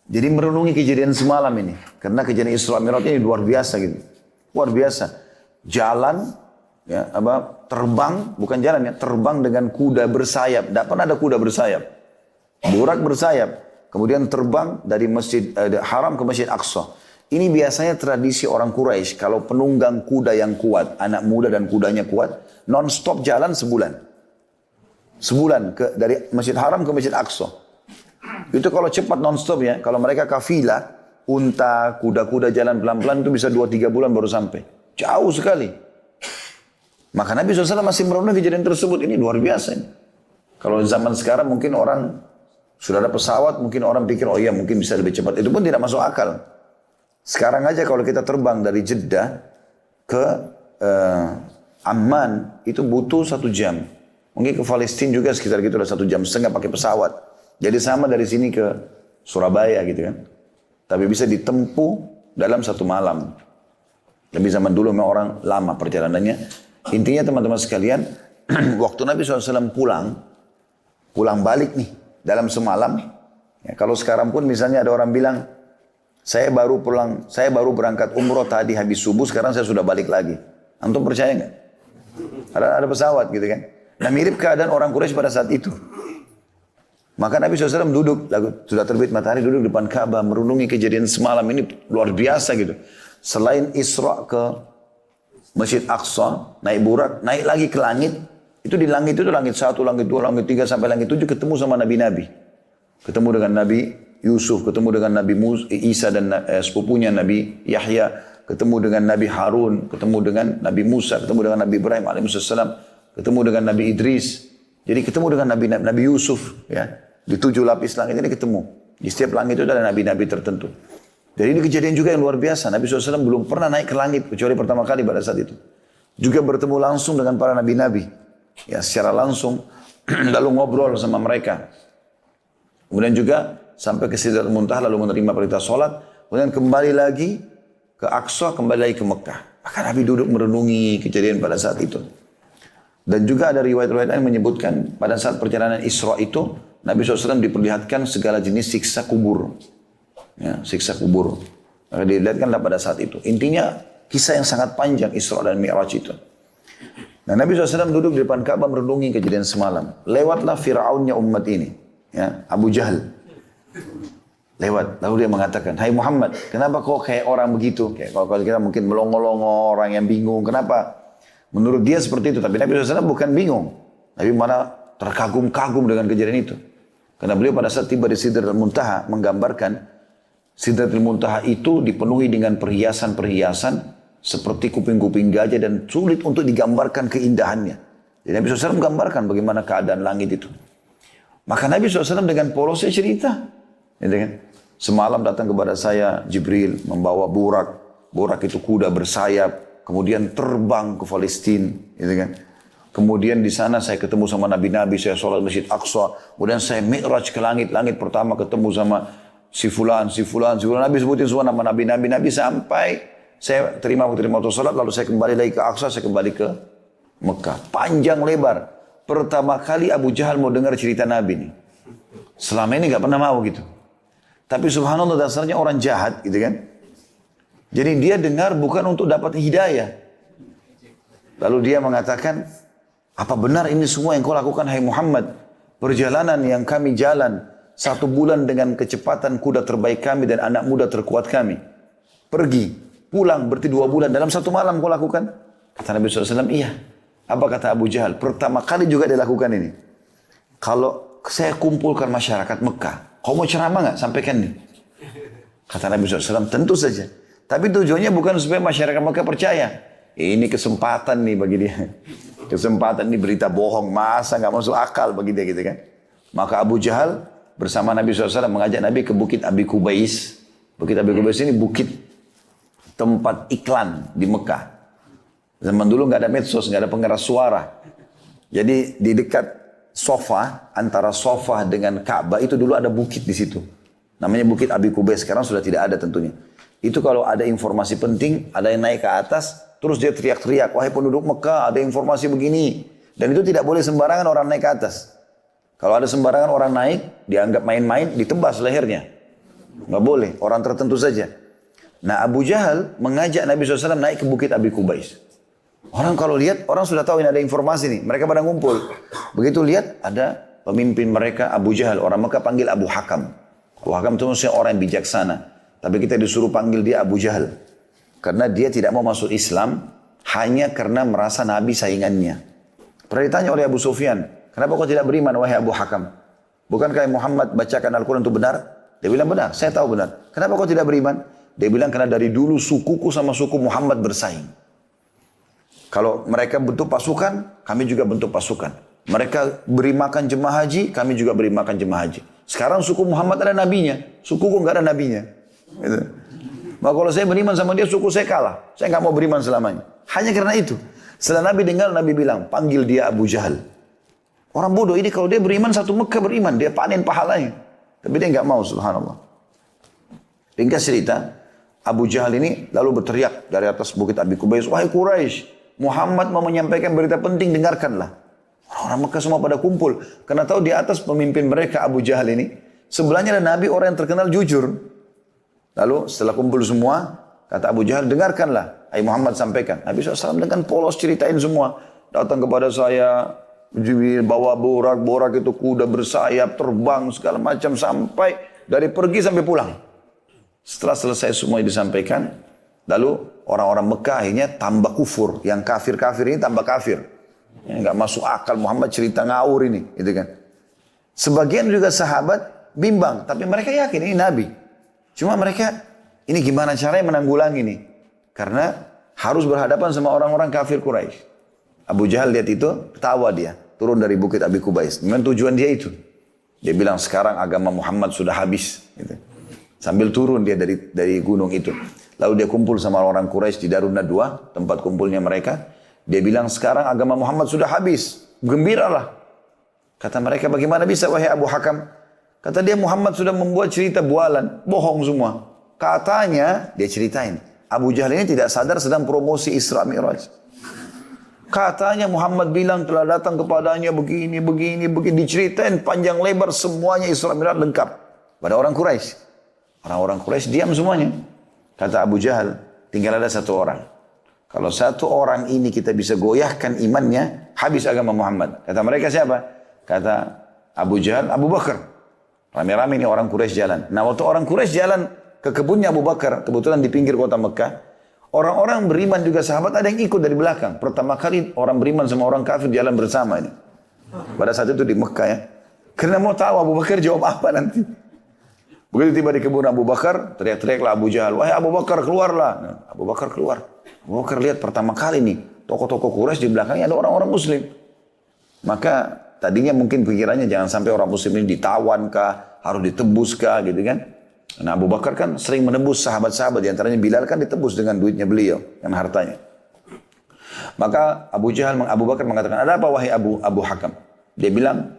Jadi merenungi kejadian semalam ini. Karena kejadian Isra Mi'raj ini luar biasa gitu. Luar biasa. Jalan, ya, terbang, bukan jalan ya, terbang dengan kuda bersayap. Tidak pernah ada kuda bersayap. Burak bersayap. Kemudian terbang dari Masjid Haram ke Masjid Aqsa. Ini biasanya tradisi orang Quraisy. Kalau penunggang kuda yang kuat, anak muda dan kudanya kuat, non-stop jalan sebulan. Sebulan dari Masjid Haram ke Masjid Aqsa. Itu kalau cepat non-stop ya. Kalau mereka kafilah, unta, kuda-kuda jalan pelan-pelan itu bisa 2-3 bulan baru sampai. Jauh sekali. Maka Nabi SAW masih merenung kejadian tersebut. Ini luar biasa. Ini. Kalau zaman sekarang mungkin orang Sudah ada pesawat, mungkin orang pikir, oh iya mungkin bisa lebih cepat. Itu pun tidak masuk akal. Sekarang aja kalau kita terbang dari Jeddah ke Amman, itu butuh 1 jam. Mungkin ke Palestina juga sekitar gitu, ada 1,5 jam pakai pesawat. Jadi sama dari sini ke Surabaya gitu kan. Tapi bisa ditempuh dalam 1 malam. Lebih zaman dulu memang orang lama perjalanannya. Intinya teman-teman sekalian, waktu Nabi SAW pulang balik nih dalam semalam. Ya, kalau sekarang pun misalnya ada orang bilang, saya baru berangkat umroh tadi habis subuh, sekarang saya sudah balik lagi. Antum percaya nggak? Ada pesawat gitu kan. Nah mirip keadaan orang Quraisy pada saat itu. Maka Nabi SAW duduk, sudah terbit matahari, duduk depan Ka'bah, merenungi kejadian semalam ini luar biasa gitu. Selain Isra ke Masjid Aqsa, naik burak, naik lagi ke langit. Itu di langit itu langit 1, langit 2, langit 3 sampai langit 7 ketemu sama nabi-nabi. Ketemu dengan Nabi Yusuf, ketemu dengan Nabi Isa dan sepupunya Nabi Yahya, ketemu dengan Nabi Harun, ketemu dengan Nabi Musa, ketemu dengan Nabi Ibrahim alaihissalam, ketemu dengan Nabi Idris. Jadi ketemu dengan Nabi Yusuf ya. Di 7 lapis langit ini ketemu. Di setiap langit itu ada nabi-nabi tertentu. Jadi ini kejadian juga yang luar biasa. Nabi SAW belum pernah naik ke langit kecuali pertama kali pada saat itu. Juga bertemu langsung dengan para nabi-nabi. Ya, secara langsung lalu ngobrol sama mereka. Kemudian juga sampai ke Sidratul Muntaha lalu menerima perintah sholat. Kemudian kembali lagi ke Aqsa, kembali lagi ke Mekah. Maka Nabi duduk merenungi kejadian pada saat itu. Dan juga ada riwayat-riwayat yang menyebutkan pada saat perjalanan Isra itu Nabi SAW diperlihatkan segala jenis siksa kubur. Ya, siksa kubur. Maka dilihatkanlah pada saat itu. Intinya kisah yang sangat panjang Isra dan Mi'raj itu. Nah Nabi SAW duduk di depan Ka'bah merenungi kejadian semalam. Lewatlah Fir'aunnya umat ini. Ya, Abu Jahal. Lewat. Lalu dia mengatakan, hai Muhammad, kenapa kok kayak orang begitu? Kayak kalau kita mungkin melongo-longo, orang yang bingung. Kenapa? Menurut dia seperti itu. Tapi Nabi SAW bukan bingung. Nabi malah terkagum-kagum dengan kejadian itu. Karena beliau pada saat tiba di Sidratul Muntaha menggambarkan Sidratul Muntaha itu dipenuhi dengan perhiasan-perhiasan seperti kuping-kuping gajah dan sulit untuk digambarkan keindahannya. Jadi Nabi SAW menggambarkan bagaimana keadaan langit itu. Maka Nabi SAW dengan polosnya cerita. Gitu kan? Semalam datang kepada saya Jibril membawa burak. Burak itu kuda bersayap. Kemudian terbang ke Palestina. Gitu kan? Kemudian di sana saya ketemu sama nabi-nabi. Saya sholat Masjid Aqsa. Kemudian saya mi'raj ke langit. Langit pertama ketemu sama si fulan. Nabi sebutin semua nama nabi-nabi. Nabi sampai saya terima waktu sholat. Lalu saya kembali lagi ke Aqsa. Saya kembali ke Mekah. Panjang lebar. Pertama kali Abu Jahal mau dengar cerita Nabi nih. Selama ini gak pernah mau gitu. Tapi subhanallah dasarnya orang jahat gitu kan. Jadi dia dengar bukan untuk dapat hidayah. Lalu dia mengatakan, apa benar ini semua yang kau lakukan hai Muhammad? Perjalanan yang kami jalan 1 bulan dengan kecepatan kuda terbaik kami dan anak muda terkuat kami. Pergi, pulang berarti 2 bulan. Dalam 1 malam kau lakukan? Kata Nabi SAW, iya. Apa kata Abu Jahal? Pertama kali juga dia lakukan ini. Kalau saya kumpulkan masyarakat Mekah, kau mau ceramah nggak? Sampaikan nih. Kata Nabi SAW, tentu saja. Tapi tujuannya bukan supaya masyarakat Mekah percaya. Ini kesempatan nih bagi dia. Kesempatan ini berita bohong. Masa nggak masuk akal bagi dia gitu kan. Maka Abu Jahal bersama Nabi SAW mengajak Nabi ke Bukit Abi Kubais. Bukit Abi Kubais ini bukit tempat iklan di Mekah. Zaman dulu nggak ada medsos, nggak ada pengeras suara. Jadi di dekat Sofa, antara Sofa dengan Ka'bah itu dulu ada bukit di situ. Namanya Bukit Abi Kubais, sekarang sudah tidak ada tentunya. Itu kalau ada informasi penting, ada yang naik ke atas, terus dia teriak-teriak, wahai penduduk Mekah, ada informasi begini. Dan itu tidak boleh sembarangan orang naik ke atas. Kalau ada sembarangan orang naik, dianggap main-main, ditebas lehernya. Nggak boleh, orang tertentu saja. Nah Abu Jahal mengajak Nabi SAW naik ke Bukit Abi Kubais. Orang kalau lihat, orang sudah tahu ini ada informasi nih. Mereka pada ngumpul. Begitu lihat, ada pemimpin mereka Abu Jahal. Orang Mekah panggil Abu Hakam. Abu Hakam itu maksudnya orang yang bijaksana. Tapi kita disuruh panggil dia Abu Jahal. Karena dia tidak mau masuk Islam hanya karena merasa Nabi saingannya. Pernah ditanya oleh Abu Sufyan, kenapa kau tidak beriman wahai Abu Hakam? Bukankah Muhammad bacakan Al-Quran itu benar? Dia bilang benar, saya tahu benar. Kenapa kau tidak beriman? Dia bilang karena dari dulu sukuku sama suku Muhammad bersaing. Kalau mereka bentuk pasukan, kami juga bentuk pasukan. Mereka beri makan jemaah haji, kami juga beri makan jemaah haji. Sekarang suku Muhammad ada nabinya, sukuku nggak ada nabinya. Gitu. Maka kalau saya beriman sama dia, suku saya kalah. Saya nggak mau beriman selamanya. Hanya karena itu. Setelah Nabi dengar, Nabi bilang, panggil dia Abu Jahal. Orang bodoh ini kalau dia beriman, satu Mekah beriman, dia panen pahalanya. Tapi dia nggak mau, subhanallah. Ringkas cerita, Abu Jahal ini lalu berteriak dari atas bukit Abi Qubais, wahai Quraisy, Muhammad mau menyampaikan berita penting, dengarkanlah. Orang Mekah semua pada kumpul. Karena tahu di atas pemimpin mereka Abu Jahal ini, sebelahnya ada Nabi orang yang terkenal jujur. Lalu setelah kumpul semua, kata Abu Jahal, dengarkanlah. Hai Muhammad sampaikan. Nabi SAW dengan polos ceritain semua. Datang kepada saya, bawa borak-borak itu kuda bersayap, terbang, segala macam. Sampai dari pergi sampai pulang. Setelah selesai semua disampaikan, lalu orang-orang Mekah akhirnya tambah kufur. Yang kafir-kafir ini tambah kafir. Yang nggak masuk akal, Muhammad cerita ngawur ini. Gitu kan. Sebagian juga sahabat bimbang. Tapi mereka yakin ini Nabi. Cuma mereka, ini gimana caranya menanggulangi ini? Karena harus berhadapan sama orang-orang kafir Quraisy. Abu Jahal lihat itu, ketawa dia. Turun dari bukit Abi Qubais. Memang tujuan dia itu. Dia bilang sekarang agama Muhammad sudah habis. Gitu. Sambil turun dia dari gunung itu. Lalu dia kumpul sama orang Quraisy di Darun Nadwa, tempat kumpulnya mereka. Dia bilang sekarang agama Muhammad sudah habis. Gembiralah. Kata mereka, bagaimana bisa wahai Abu Hakam? Kata dia, Muhammad sudah membuat cerita bualan, bohong semua. Katanya, dia ceritain, Abu Jahal ini tidak sadar sedang promosi Isra Mi'raj. Katanya Muhammad bilang telah datang kepadanya begini. Diceritain panjang lebar semuanya Isra Mi'raj lengkap. Pada orang Quraisy. Orang-orang Quraisy diam semuanya. Kata Abu Jahal, tinggal ada satu orang. Kalau satu orang ini kita bisa goyahkan imannya, habis agama Muhammad. Kata mereka siapa? Kata Abu Jahal, Abu Bakar. Rame-rame ini orang Quraisy jalan. Nah waktu orang Quraisy jalan ke kebunnya Abu Bakar, kebetulan di pinggir kota Mekah, orang-orang beriman juga sahabat ada yang ikut dari belakang. Pertama kali orang beriman sama orang kafir jalan bersama ini. Pada saat itu di Mekah ya. Karena mau tahu Abu Bakar jawab apa nanti. Begitu tiba di kebun Abu Bakar, teriak-teriaklah Abu Jahal, wahai Abu Bakar keluarlah. Nah, Abu Bakar keluar. Abu Bakar lihat pertama kali nih, tokoh-tokoh Quraisy di belakangnya ada orang-orang Muslim. Maka tadinya mungkin pikirannya jangan sampai orang Muslim ini ditawan kah, harus ditebus kah gitu kan. Nah Abu Bakar kan sering menebus sahabat-sahabat, diantaranya Bilal kan ditebus dengan duitnya beliau, dengan hartanya. Maka Abu Bakar mengatakan, ada apa wahai Abu Hakam? Dia bilang,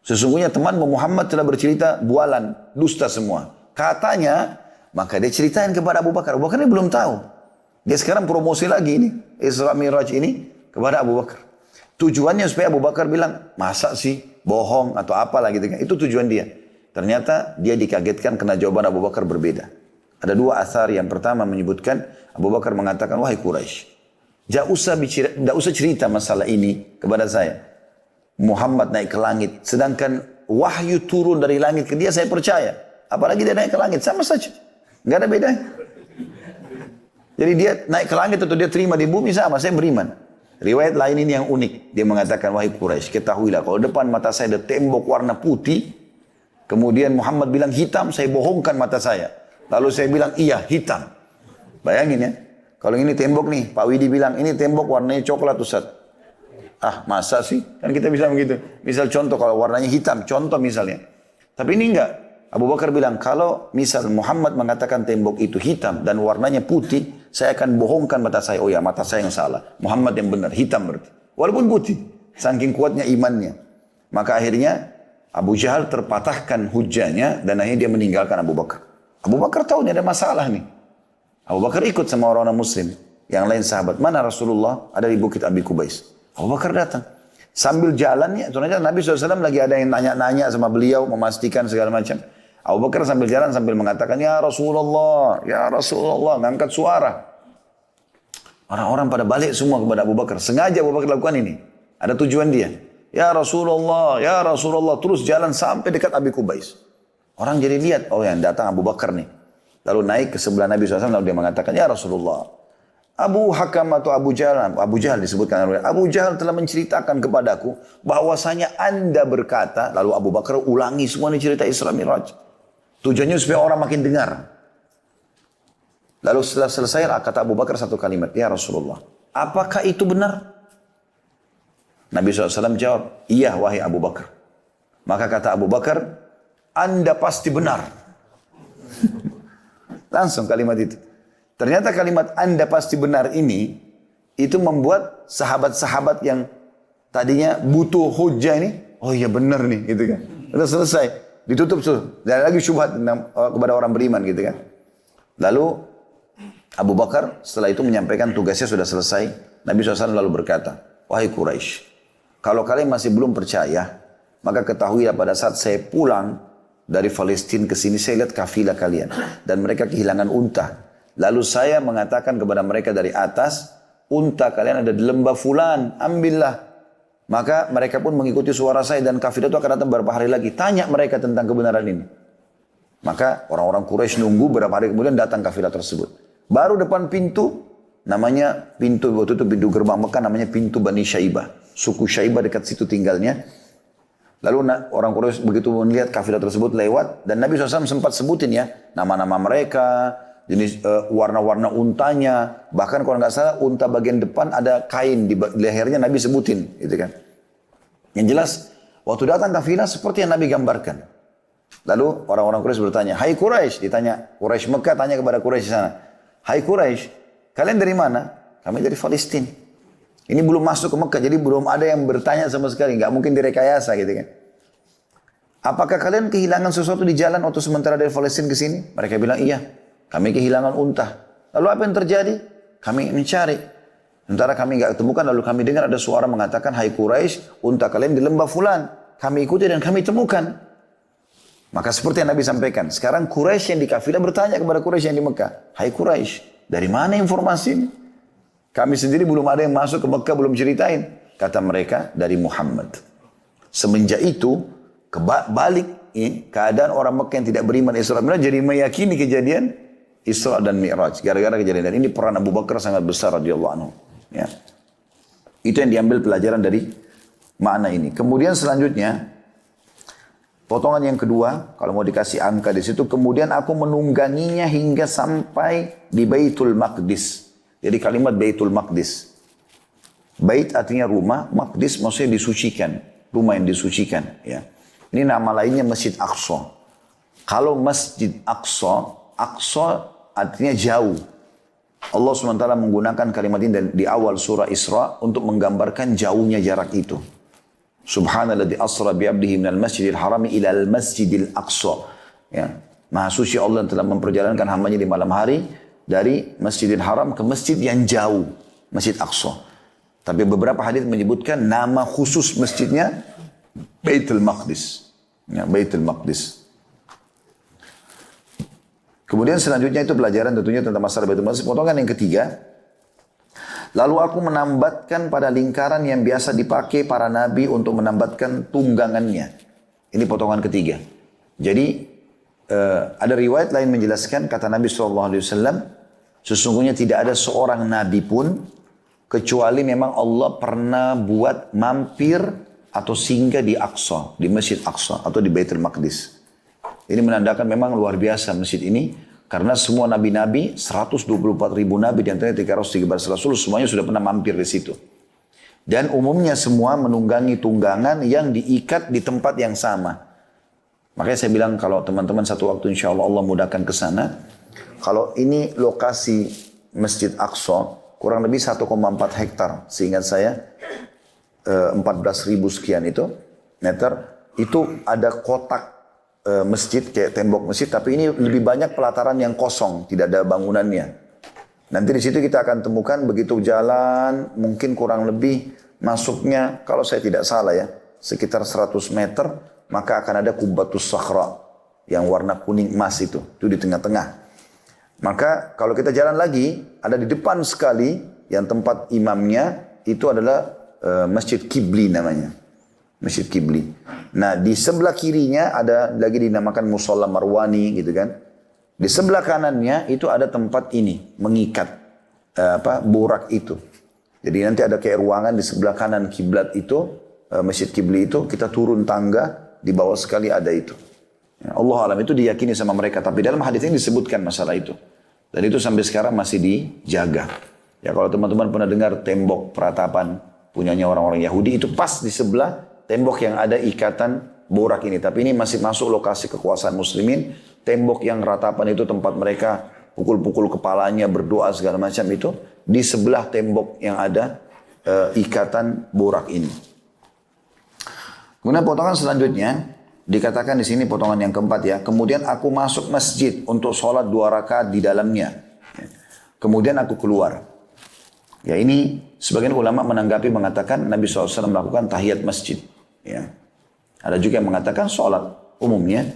sesungguhnya temanmu Muhammad telah bercerita bualan, dusta semua. Katanya, maka dia ceritain kepada Abu Bakar. Abu Bakar ini belum tahu. Dia sekarang promosi lagi ini, Isra Mi'raj ini kepada Abu Bakar. Tujuannya supaya Abu Bakar bilang, masa sih bohong atau apalah gitu kan. Itu tujuan dia. Ternyata dia dikagetkan karena jawaban Abu Bakar berbeda. Ada dua asar. Yang pertama menyebutkan Abu Bakar mengatakan, wahai Quraisy, tidak usah cerita masalah ini kepada saya. Muhammad naik ke langit, sedangkan wahyu turun dari langit ke dia, saya percaya. Apalagi dia naik ke langit, sama saja. Nggak ada bedanya. Jadi dia naik ke langit atau dia terima di bumi sama, saya beriman. Riwayat lain ini yang unik. Dia mengatakan, wahai Quraisy, ketahuilah kalau depan mata saya ada tembok warna putih, kemudian Muhammad bilang hitam, saya bohongkan mata saya. Lalu saya bilang, iya hitam. Bayangin ya, kalau ini tembok nih, Pak Widi bilang, ini tembok warnanya coklat Ustaz. Ah masa sih? Kan kita bisa begitu. Misal contoh kalau warnanya hitam, contoh misalnya. Tapi ini enggak. Abu Bakar bilang, kalau misal Muhammad mengatakan tembok itu hitam dan warnanya putih, saya akan bohongkan mata saya. Oh ya, mata saya yang salah. Muhammad yang benar, hitam berarti. Walaupun putih. Saking kuatnya imannya. Maka akhirnya Abu Jahal terpatahkan hujahnya dan akhirnya dia meninggalkan Abu Bakar. Abu Bakar tahu ini ada masalah nih. Abu Bakar ikut sama orang-orang Muslim. Yang lain sahabat. Mana Rasulullah? Ada di bukit Abi Qubais. Abu Bakar datang. Sambil jalannya, sebenarnya Nabi SAW lagi ada yang nanya-nanya sama beliau, memastikan segala macam. Abu Bakar sambil jalan sambil mengatakan, ya Rasulullah, ngangkat suara. Orang-orang pada balik semua kepada Abu Bakar. Sengaja Abu Bakar lakukan ini. Ada tujuan dia. Ya Rasulullah, terus jalan sampai dekat Abi Qubais. Orang jadi lihat, oh yang datang Abu Bakar nih. Lalu naik ke sebelah Nabi SAW, lalu dia mengatakan, ya Rasulullah, Abu Hakam atau Abu Jahal disebutkan. Abu Jahal telah menceritakan kepadaku bahwasanya Anda berkata, lalu Abu Bakar ulangi semua ini cerita Isra Mi'raj. Tujuannya supaya orang makin dengar. Lalu setelah selesai kata Abu Bakar satu kalimat, ya Rasulullah, apakah itu benar? Nabi SAW jawab, iya wahai Abu Bakar. Maka kata Abu Bakar, Anda pasti benar. Langsung kalimat itu. Ternyata kalimat Anda pasti benar ini, itu membuat sahabat-sahabat yang tadinya butuh hujah ini, oh iya benar nih, gitu kan. Sudah selesai, ditutup tuh. Dan lagi syubhat kepada orang beriman, gitu kan. Lalu Abu Bakar setelah itu menyampaikan tugasnya sudah selesai. Nabi SAW lalu berkata, wahai Quraisy, kalau kalian masih belum percaya, maka ketahuilah pada saat saya pulang dari Palestina ke sini, saya lihat kafilah kalian. Dan mereka kehilangan unta. Lalu saya mengatakan kepada mereka dari atas, unta kalian ada di lembah fulan, ambillah. Maka mereka pun mengikuti suara saya dan kafilah itu akan datang beberapa hari lagi. Tanya mereka tentang kebenaran ini. Maka orang-orang Quraisy nunggu beberapa hari kemudian datang kafilah tersebut. Baru depan pintu, namanya pintu, waktu itu pintu gerbang Mekah namanya pintu Bani Syaibah. Suku Syaibah dekat situ tinggalnya. Lalu orang Quraisy begitu melihat kafilah tersebut lewat. Dan Nabi SAW sempat sebutin ya, nama-nama mereka, jenis warna-warna untanya. Bahkan kalau nggak salah unta bagian depan ada kain di lehernya Nabi sebutin. Gitu kan. Yang jelas, waktu datang kafilah seperti yang Nabi gambarkan. Lalu orang-orang Quraisy bertanya, hai Quraisy, ditanya Quraisy Mekah tanya kepada Quraisy di sana, hai Quraisy, kalian dari mana? Kami dari Palestina. Ini belum masuk ke Mekah, jadi belum ada yang bertanya sama sekali, nggak mungkin direkayasa gitu kan. Apakah kalian kehilangan sesuatu di jalan waktu sementara dari Palestina ke sini? Mereka bilang iya, kami kehilangan unta. Lalu apa yang terjadi? Kami mencari. Sementara kami nggak ketemukan, lalu kami dengar ada suara mengatakan, hai Quraisy, unta kalian di lembah fulan. Kami ikuti dan kami temukan. Maka seperti yang Nabi sampaikan, sekarang Quraisy yang di kafilah bertanya kepada Quraisy yang di Mekah, hai Quraisy, dari mana informasi ini? Kami sendiri belum ada yang masuk ke Mekah, belum ceritain. Kata mereka, dari Muhammad. Semenjak itu, kebalik keadaan orang Mekah yang tidak beriman Isra Mi'raj jadi meyakini kejadian Isra dan Mi'raj. Gara-gara kejadian. Dan ini peran Abu Bakar sangat besar radhiyallahu anhu. Ya. Itu yang diambil pelajaran dari makna ini. Kemudian selanjutnya, potongan yang kedua, kalau mau dikasih angka di situ, kemudian aku menungganginya hingga sampai di Baitul Maqdis. Jadi kalimat Baitul Maqdis. Bait artinya rumah, Maqdis maksudnya disucikan. Rumah yang disucikan. Ya. Ini nama lainnya Masjid Aqsa. Kalau Masjid Aqsa, Aqsa artinya jauh. Allah SWT menggunakan kalimat ini di awal surah Isra untuk menggambarkan jauhnya jarak itu. Subhanalladzi asra bi'abdihi minal masjidil harami ilal masjidil aqsa. Ya. Maha suci Allah telah memperjalankan hambanya di malam hari dari Masjidil Haram ke masjid yang jauh, Masjid Aqsa. Tapi beberapa hadis menyebutkan nama khusus masjidnya Baitul Maqdis. Ya, Baitul Maqdis. Kemudian selanjutnya itu pelajaran tentunya tentang masalah Baitul Maqdis. Potongan yang ketiga. Lalu aku menambatkan pada lingkaran yang biasa dipakai para nabi untuk menambatkan tunggangannya. Ini potongan ketiga. Jadi ada riwayat lain menjelaskan kata Nabi SAW, sesungguhnya tidak ada seorang nabi pun kecuali memang Allah pernah buat mampir atau singgah di Aqsa, di Masjid Aqsa atau di Baitul Maqdis. Ini menandakan memang luar biasa masjid ini. Karena semua nabi-nabi, 124 ribu nabi di antaranya 313 rasul, semuanya sudah pernah mampir di situ. Dan umumnya semua menunggangi tunggangan yang diikat di tempat yang sama. Makanya saya bilang kalau teman-teman satu waktu insya Allah Allah mudahkan ke sana. Kalau ini lokasi Masjid Aqsa, kurang lebih 1,4 hektar. Seingat saya 14.000 sekian itu meter. Itu ada kotak masjid, kayak tembok masjid, tapi ini lebih banyak pelataran yang kosong, tidak ada bangunannya. Nanti di situ kita akan temukan begitu jalan, mungkin kurang lebih masuknya, kalau saya tidak salah ya, sekitar 100 meter, maka akan ada Qubbatus Sakhra, yang warna kuning emas itu di tengah-tengah. Maka kalau kita jalan lagi, ada di depan sekali, yang tempat imamnya, itu adalah Masjid Qibli namanya. Masjid Qibli. Nah, di sebelah kirinya ada lagi dinamakan Musalla Marwani gitu kan. Di sebelah kanannya itu ada tempat ini mengikat borak itu. Jadi nanti ada kayak ruangan di sebelah kanan kiblat itu, Masjid Qibli itu, kita turun tangga di bawah sekali ada itu. Ya, Allah alam itu diyakini sama mereka, tapi dalam hadis ini disebutkan masalah itu. Dan itu sampai sekarang masih dijaga. Ya kalau teman-teman pernah dengar tembok peratapan punyanya orang-orang Yahudi, itu pas di sebelah tembok yang ada ikatan borak ini. Tapi ini masih masuk lokasi kekuasaan muslimin. Tembok yang ratapan itu tempat mereka pukul-pukul kepalanya, berdoa segala macam itu. Di sebelah tembok yang ada ikatan borak ini. Kemudian potongan selanjutnya, dikatakan di sini potongan yang keempat ya. Kemudian aku masuk masjid untuk sholat 2 rakaat di dalamnya. Kemudian aku keluar. Ya ini sebagian ulama menanggapi mengatakan Nabi SAW melakukan tahiyat masjid. Ya. Ada juga yang mengatakan sholat umumnya.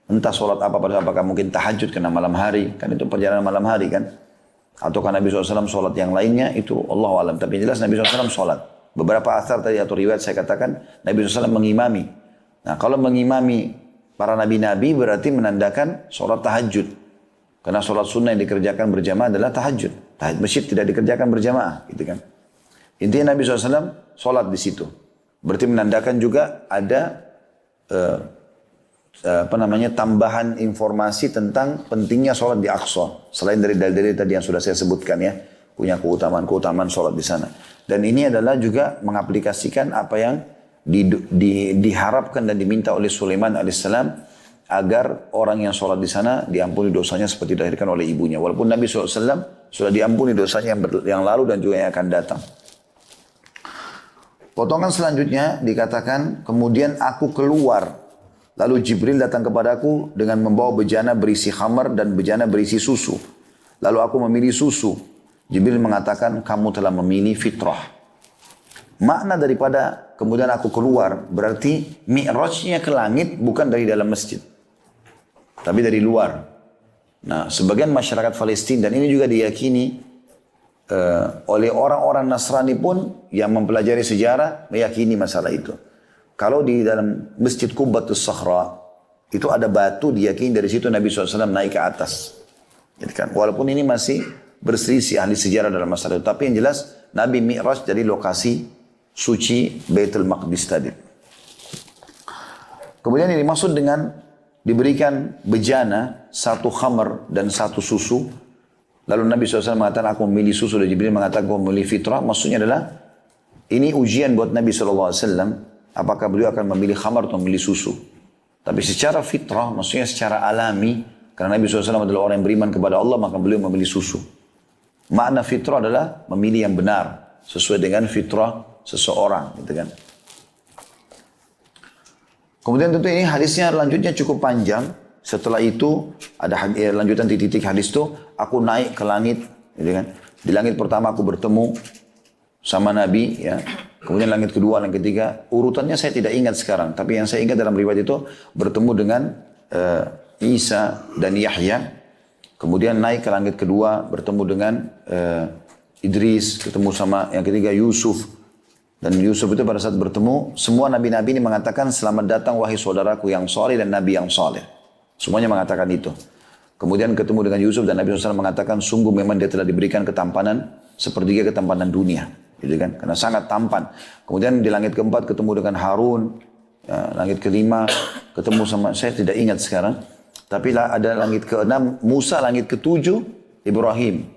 Entah sholat apa, apakah mungkin tahajud karena malam hari. Kan itu perjalanan malam hari kan. Atau karena Nabi SAW sholat yang lainnya itu Allah alam. Tapi jelas Nabi SAW sholat. Beberapa asar tadi atau riwayat saya katakan Nabi SAW mengimami. Nah kalau mengimami para nabi-nabi berarti menandakan sholat tahajud. Karena sholat sunnah yang dikerjakan berjamaah adalah tahajud. Tahajud masjid tidak dikerjakan berjamaah, gitu kan. Intinya Nabi SAW sholat di situ. Berarti menandakan juga ada tambahan informasi tentang pentingnya sholat di Aqsa. Selain dari dalil-dalil tadi yang sudah saya sebutkan ya, punya keutamaan sholat di sana. Dan ini adalah juga mengaplikasikan apa yang diharapkan dan diminta oleh Sulaiman alaihissalam agar orang yang sholat di sana diampuni dosanya seperti dilahirkan oleh ibunya. Walaupun Nabi SAW sudah diampuni dosanya yang lalu dan juga yang akan datang. Potongan selanjutnya dikatakan, kemudian aku keluar. Lalu Jibril datang kepadaku dengan membawa bejana berisi khamar dan bejana berisi susu. Lalu aku memilih susu. Jibril mengatakan, kamu telah memilih fitrah. Makna daripada kemudian aku keluar, berarti mi'rajnya ke langit bukan dari dalam masjid. Tapi dari luar. Nah, sebagian masyarakat Palestina, dan ini juga diyakini oleh orang-orang Nasrani pun yang mempelajari sejarah, meyakini masalah itu. Kalau di dalam Masjid Qubbatus Sakhra, itu ada batu diyakini dari situ Nabi SAW naik ke atas. Jadi kan, walaupun ini masih berselisih ahli sejarah dalam masalah itu. Tapi yang jelas, Nabi Mi'raj dari lokasi suci Baitul Maqdis tadi. Kemudian ini dimaksud dengan diberikan bejana, 1 khamar dan 1 susu. Lalu Nabi SAW mengatakan aku memilih susu dan Jibril mengatakan aku memilih fitrah. Maksudnya adalah ini ujian buat Nabi SAW. Apakah beliau akan memilih khamar atau memilih susu. Tapi secara fitrah, maksudnya secara alami. Karena Nabi SAW adalah orang yang beriman kepada Allah, maka beliau memilih susu. Makna fitrah adalah memilih yang benar. Sesuai dengan fitrah seseorang. Gitu kan. Kemudian tentu ini hadisnya lanjutnya cukup panjang. Setelah itu ada lanjutan titik hadis itu. Aku naik ke langit. Gitu kan. Di langit pertama aku bertemu sama Nabi. Ya. Kemudian langit kedua, langit ketiga. Urutannya saya tidak ingat sekarang. Tapi yang saya ingat dalam riwayat itu bertemu dengan Isa dan Yahya. Kemudian naik ke langit kedua bertemu dengan Idris. Ketemu sama yang ketiga Yusuf. Dan Yusuf itu pada saat bertemu, semua nabi-nabi ini mengatakan, selamat datang wahai saudaraku yang soleh dan nabi yang soleh. Semuanya mengatakan itu. Kemudian ketemu dengan Yusuf dan Nabi SAW mengatakan, sungguh memang dia telah diberikan ketampanan, sepertiga ketampanan dunia. Gitu kan? Karena sangat tampan. Kemudian di langit keempat ketemu dengan Harun. Ya, langit kelima ketemu sama, saya tidak ingat sekarang. Tapi ada langit keenam, Musa, langit ketujuh, Ibrahim.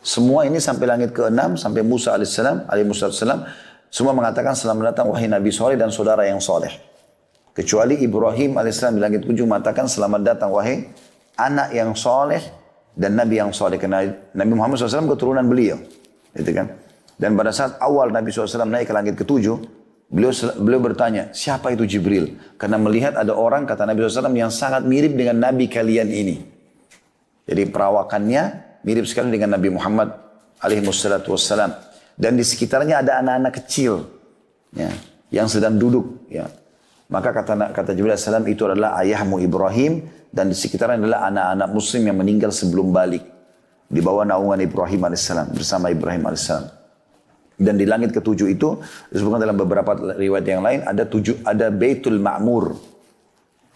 Semua ini sampai langit keenam, sampai Musa alaihissalam, semua mengatakan selamat datang wahai Nabi soleh dan saudara yang soleh. Kecuali Ibrahim alaihissalam di langit ketujuh mengatakan selamat datang wahai anak yang soleh dan Nabi yang soleh. Karena Nabi Muhammad SAW keturunan beliau. Gitu kan? Dan pada saat awal Nabi SAW naik ke langit ketujuh, beliau bertanya, siapa itu Jibril? Karena melihat ada orang, kata Nabi SAW, yang sangat mirip dengan Nabi kalian ini. Jadi perawakannya mirip sekali dengan Nabi Muhammad alaihissalam. Dan di sekitarnya ada anak-anak kecil ya, yang sedang duduk. Ya. Maka kata Jibril AS itu adalah ayahmu Ibrahim. Dan di sekitarnya adalah anak-anak muslim yang meninggal sebelum balik. Di bawah naungan Ibrahim AS. Bersama Ibrahim AS. Dan di langit ketujuh itu, disebutkan dalam beberapa riwayat yang lain, ada Baitul Ma'mur.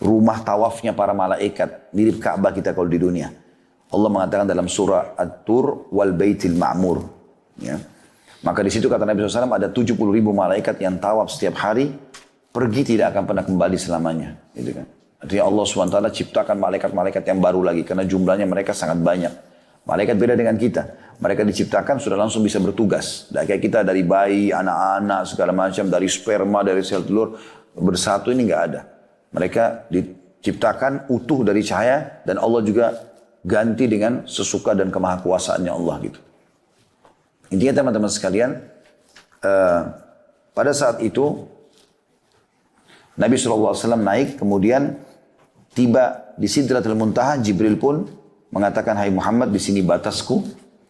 Rumah tawafnya para malaikat. Mirip Ka'bah kita kalau di dunia. Allah mengatakan dalam surah At-Tur, wal Baitil Ma'mur. Ya. Maka di situ kata Nabi SAW ada 70.000 malaikat yang tawaf setiap hari, pergi tidak akan pernah kembali selamanya. Gitu kan. Artinya Allah SWT ciptakan malaikat-malaikat yang baru lagi, karena jumlahnya mereka sangat banyak. Malaikat beda dengan kita. Mereka diciptakan sudah langsung bisa bertugas. Kayak kita dari bayi, anak-anak, segala macam, dari sperma, dari sel telur, bersatu ini nggak ada. Mereka diciptakan utuh dari cahaya dan Allah juga ganti dengan sesuka dan kemahakuasaannya Allah gitu. Intinya teman-teman sekalian, pada saat itu Nabi SAW naik, kemudian tiba di Sidratul Muntaha. Jibril pun mengatakan, hai Muhammad, di sini batasku,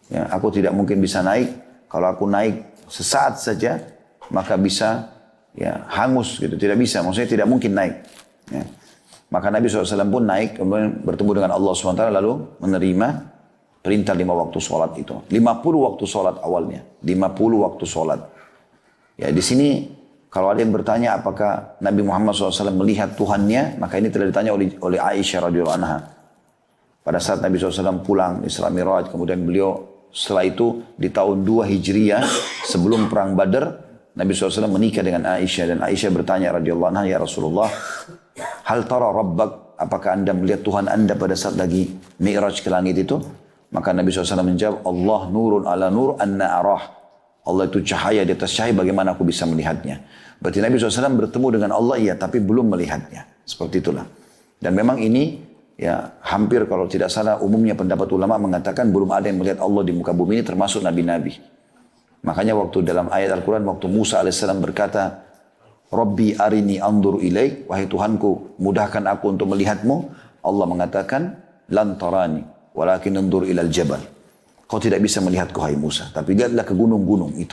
ya, aku tidak mungkin bisa naik. Kalau aku naik sesaat saja, maka bisa ya hangus gitu, tidak bisa, maksudnya tidak mungkin naik. Ya. Maka Nabi SAW pun naik, kemudian bertemu dengan Allah SWT, lalu menerima perintah 5 waktu sholat itu. 50 waktu sholat awalnya, 50 waktu sholat. Ya di sini kalau ada yang bertanya apakah Nabi Muhammad SAW melihat Tuhannya, maka ini telah ditanya oleh Aisyah radhiyallahu anha. Pada saat Nabi SAW pulang Isra Mi'raj, kemudian beliau setelah itu di tahun 2 Hijriah sebelum perang Badar, Nabi SAW menikah dengan Aisyah, dan Aisyah bertanya radhiyallahu anha, ya Rasulullah, hal tara rabbak, apakah anda melihat Tuhan anda pada saat lagi Mi'raj ke langit itu? Maka Nabi SAW menjawab, Allah nurun ala nur anna arah. Allah itu cahaya di atas cahaya, bagaimana aku bisa melihatnya? Berarti Nabi SAW bertemu dengan Allah, iya, tapi belum melihatnya. Seperti itulah. Dan memang ini, ya hampir kalau tidak salah, umumnya pendapat ulama mengatakan belum ada yang melihat Allah di muka bumi ini, termasuk Nabi-Nabi. Makanya waktu dalam ayat Al-Quran, waktu Musa AS berkata, Rabbi arini andur ilaik, wahai Tuhanku, mudahkan aku untuk melihatmu. Allah mengatakan, lan tarani, walakin andur ilal jabal. Kau tidak bisa melihatku, hai Musa, tapi lihatlah ke gunung-gunung itu.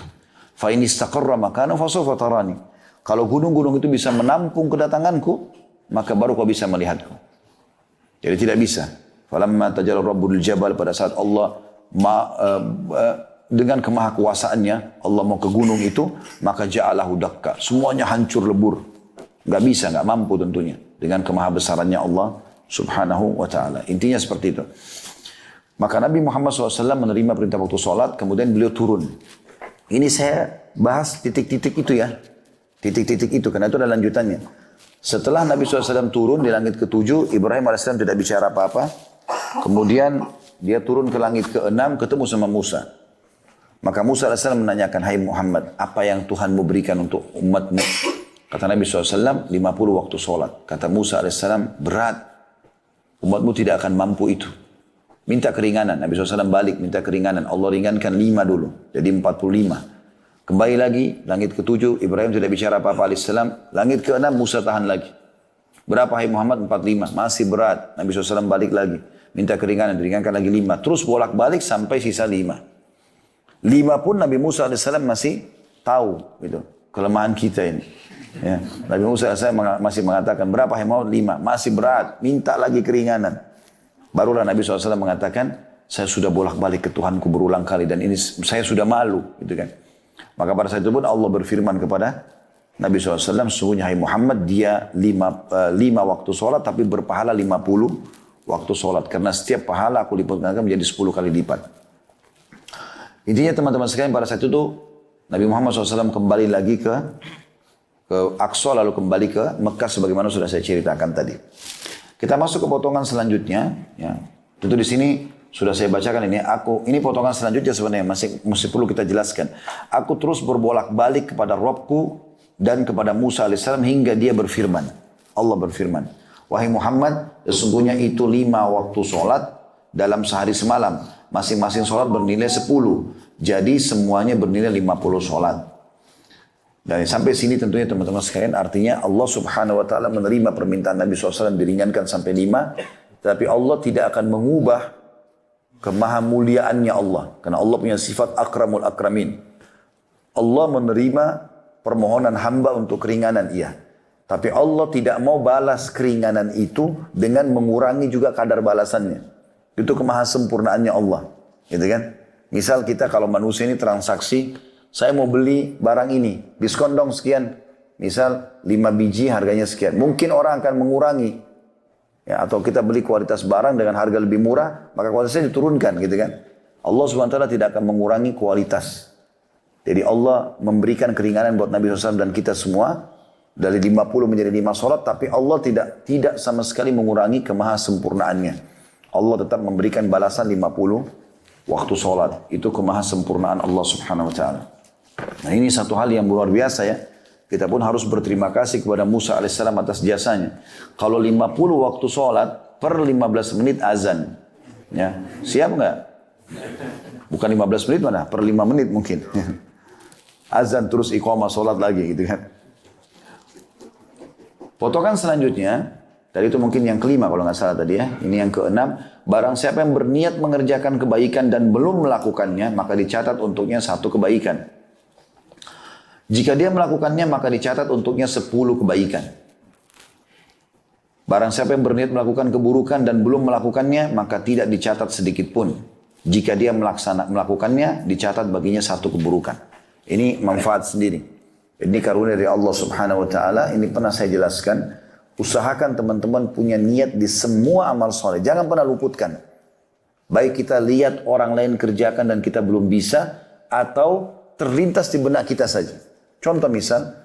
Fa in istaqarra makana fa sawfa tarani. Kalau gunung-gunung itu bisa menampung kedatanganku, maka baru kau bisa melihatku. Jadi tidak bisa. Falamma tajalla rabbul jabal, pada saat Allah dengan kemahakuasaannya Allah mau ke gunung itu, maka ja'alahu dakka. Semuanya hancur lebur. Gak bisa, gak mampu tentunya. Dengan kemahabesarannya Allah subhanahu wa ta'ala. Intinya seperti itu. Maka Nabi Muhammad SAW menerima perintah waktu sholat, kemudian beliau turun. Ini saya bahas titik-titik itu ya. Titik-titik itu, karena itu ada lanjutannya. Setelah Nabi SAW turun di langit ke-7, Ibrahim AS tidak bicara apa-apa. Kemudian dia turun ke langit ke-6, ketemu sama Musa. Maka Musa AS menanyakan, hai Muhammad, apa yang Tuhanmu berikan untuk umatmu? Kata Nabi SAW, 50 waktu sholat. Kata Musa AS, berat. Umatmu tidak akan mampu itu. Minta keringanan. Nabi SAW balik minta keringanan. Allah ringankan 5 dulu. Jadi 45. Kembali lagi. Langit ke-7. Ibrahim tidak bicara apa-apa alaihissalam. Langit ke-6 Musa tahan lagi. Berapa hai Muhammad? 45. Masih berat. Nabi SAW balik lagi. Minta keringanan. Diringankan lagi 5. Terus bolak-balik sampai sisa 5. 5 pun Nabi Musa alaihissalam masih tahu. Gitu, kelemahan kita ini. Ya. Nabi Musa alaihissalam masih mengatakan. Berapa hai Muhammad? 5. Masih berat. Minta lagi keringanan. Barulah Nabi SAW mengatakan, saya sudah bolak-balik ke Tuhanku berulang kali dan ini saya sudah malu, gitu kan. Maka pada saat itu pun Allah berfirman kepada Nabi SAW, sesungguhnya hai Muhammad, dia 5 waktu sholat tapi berpahala 50 waktu sholat. Karena setiap pahala aku lipatkan menjadi 10 kali lipat. Intinya teman-teman sekalian, pada saat itu Nabi Muhammad SAW kembali lagi ke Aqsa, lalu kembali ke Mekah sebagaimana sudah saya ceritakan tadi. Kita masuk ke potongan selanjutnya. Ya. Tentu di sini sudah saya bacakan ini. Ini potongan selanjutnya sebenarnya masih perlu kita jelaskan. Aku terus berbolak-balik kepada Rabbku dan kepada Musa alaihissalam hingga dia berfirman. Allah berfirman, wahai Muhammad, sesungguhnya itu 5 waktu sholat dalam sehari semalam. Masing-masing sholat bernilai 10. Jadi semuanya bernilai 50 sholat. Dan sampai sini tentunya teman-teman sekalian, artinya Allah subhanahu wa ta'ala menerima permintaan Nabi SAW diringankan sampai 5. Tapi Allah tidak akan mengubah kemahamuliaannya Allah. Karena Allah punya sifat akramul akramin. Allah menerima permohonan hamba untuk keringanan, iya. Tapi Allah tidak mau balas keringanan itu dengan mengurangi juga kadar balasannya. Itu kemahasempurnaannya Allah. Gitu kan? Misal kita kalau manusia ini transaksi, saya mau beli barang ini, diskon dong sekian. Misal 5 biji harganya sekian. Mungkin orang akan mengurangi. Ya, atau kita beli kualitas barang dengan harga lebih murah, maka kualitasnya diturunkan gitu kan. Allah SWT tidak akan mengurangi kualitas. Jadi Allah memberikan keringanan buat Nabi SAW dan kita semua. Dari 50 menjadi 5 sholat, tapi Allah tidak sama sekali mengurangi kemahasempurnaannya. Allah tetap memberikan balasan 50 waktu sholat. Itu kemahasempurnaan Allah Subhanahu Wa Taala. Nah ini satu hal yang luar biasa ya. kita pun harus berterima kasih kepada Musa alaihissalam atas jasanya. Kalau 50 waktu sholat, per 15 menit azan. Ya, siap nggak? Bukan 15 menit mana? Per 5 menit mungkin. Azan terus iqamah sholat lagi gitu kan. Potongan selanjutnya, tadi itu mungkin yang kelima kalau nggak salah tadi ya. Ini yang keenam. Barang siapa yang berniat mengerjakan kebaikan dan belum melakukannya, maka dicatat untuknya 1 kebaikan. Jika dia melakukannya, maka dicatat untuknya 10 kebaikan. Barang siapa yang berniat melakukan keburukan dan belum melakukannya, maka tidak dicatat sedikit pun. Jika dia melakukannya, dicatat baginya 1 keburukan. Ini manfaat sendiri. Ini karunia dari Allah Subhanahu Wa Taala. Ini pernah saya jelaskan. Usahakan teman-teman punya niat di semua amal soleh. Jangan pernah luputkan. Baik kita lihat orang lain kerjakan dan kita belum bisa, atau terlintas di benak kita saja. Contoh misal,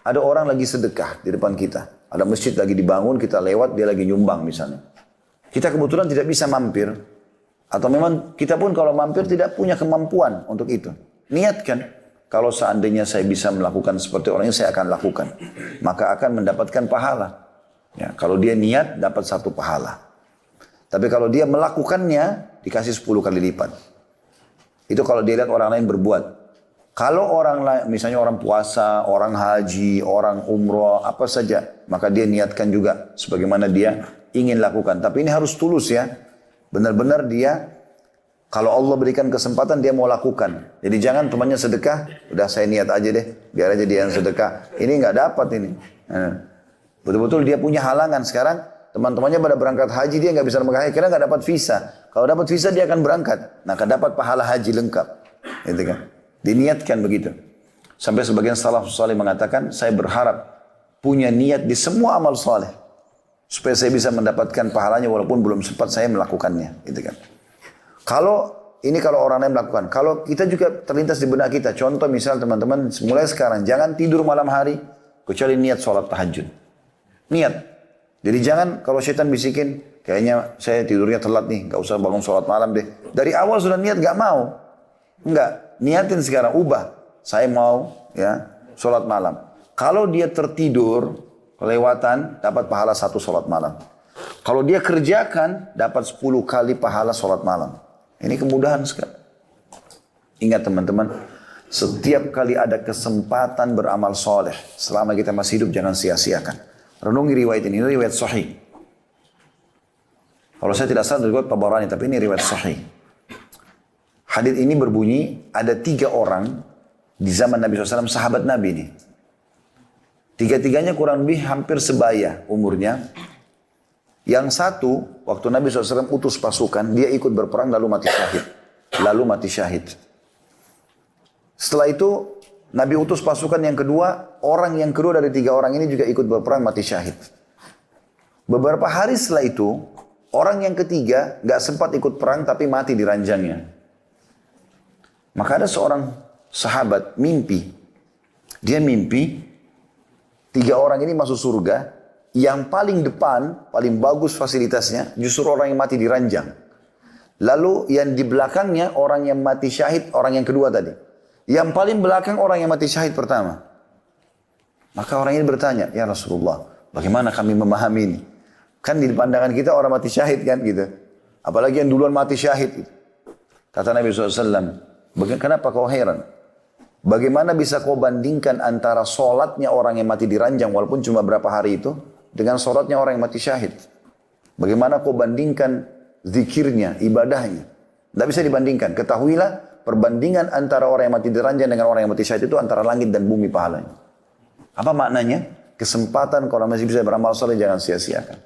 ada orang lagi sedekah di depan kita. Ada masjid lagi dibangun, kita lewat, dia lagi nyumbang misalnya. Kita kebetulan tidak bisa mampir. Atau memang kita pun kalau mampir tidak punya kemampuan untuk itu. Niatkan, kalau seandainya saya bisa melakukan seperti orang ini, saya akan lakukan. Maka akan mendapatkan pahala. Ya, kalau dia niat, dapat 1 pahala. Tapi kalau dia melakukannya, dikasih 10 kali lipat. Itu kalau dia lihat orang lain berbuat. Kalau orang lain, misalnya orang puasa, orang haji, orang umroh, apa saja, maka dia niatkan juga sebagaimana dia ingin lakukan. Tapi ini harus tulus ya. Benar-benar dia, kalau Allah berikan kesempatan, dia mau lakukan. Jadi jangan temannya sedekah, udah saya niat aja deh, biar aja dia yang sedekah. Ini nggak dapat ini. Betul-betul dia punya halangan sekarang. Teman-temannya pada berangkat haji, dia nggak bisa berangkat haji, karena nggak dapat visa. Kalau dapat visa, dia akan berangkat. Nah, akan dapat pahala haji lengkap. Gitu kan? Diniatkan begitu. Sampai sebagian salaf saleh mengatakan, saya berharap punya niat di semua amal saleh. Supaya saya bisa mendapatkan pahalanya walaupun belum sempat saya melakukannya. Gitu kan. Kalau orang lain melakukan. Kalau kita juga terlintas di benak kita. Contoh misal teman-teman, mulai sekarang jangan tidur malam hari kecuali niat sholat tahajud. Niat. Jadi jangan kalau syaitan bisikin, kayaknya saya tidurnya telat nih, gak usah bangun sholat malam deh. Dari awal sudah niat gak mau. Enggak. Niatin sekarang, ubah. Saya mau ya sholat malam. Kalau dia tertidur, kelewatan, dapat pahala 1 sholat malam. Kalau dia kerjakan, dapat 10 kali pahala sholat malam. Ini kemudahan sekali. Ingat teman-teman, setiap kali ada kesempatan beramal soleh, selama kita masih hidup jangan sia-siakan. Renungi riwayat ini riwayat sahih. Kalau saya tidak salah riwayat Tabarani, tapi ini riwayat sahih. Hadits ini berbunyi, ada 3 orang di zaman Nabi SAW, sahabat Nabi ini. 3-tiganya kurang lebih hampir sebaya umurnya. Yang satu, waktu Nabi SAW utus pasukan, dia ikut berperang lalu mati syahid. Setelah itu, Nabi utus pasukan yang kedua, orang yang kedua dari 3 orang ini juga ikut berperang mati syahid. Beberapa hari setelah itu, orang yang ketiga gak sempat ikut perang tapi mati di ranjangnya. Maka ada seorang sahabat mimpi. Dia mimpi 3 orang ini masuk surga. Yang paling depan, paling bagus fasilitasnya, justru orang yang mati di ranjang. Lalu yang di belakangnya orang yang mati syahid, orang yang kedua tadi. Yang paling belakang orang yang mati syahid pertama. Maka orang ini bertanya, ya Rasulullah, bagaimana kami memahami ini? Kan di pandangan kita orang mati syahid kan gitu. Apalagi yang duluan mati syahid. Gitu. Kata Nabi SAW, kenapa kau heran? Bagaimana bisa kau bandingkan antara sholatnya orang yang mati di ranjang walaupun cuma berapa hari itu dengan sholatnya orang yang mati syahid? Bagaimana kau bandingkan zikirnya, ibadahnya? Tidak bisa dibandingkan. Ketahuilah perbandingan antara orang yang mati di ranjang dengan orang yang mati syahid itu antara langit dan bumi pahalanya. Apa maknanya? Kesempatan kalau masih bisa beramal soleh jangan sia-siakan.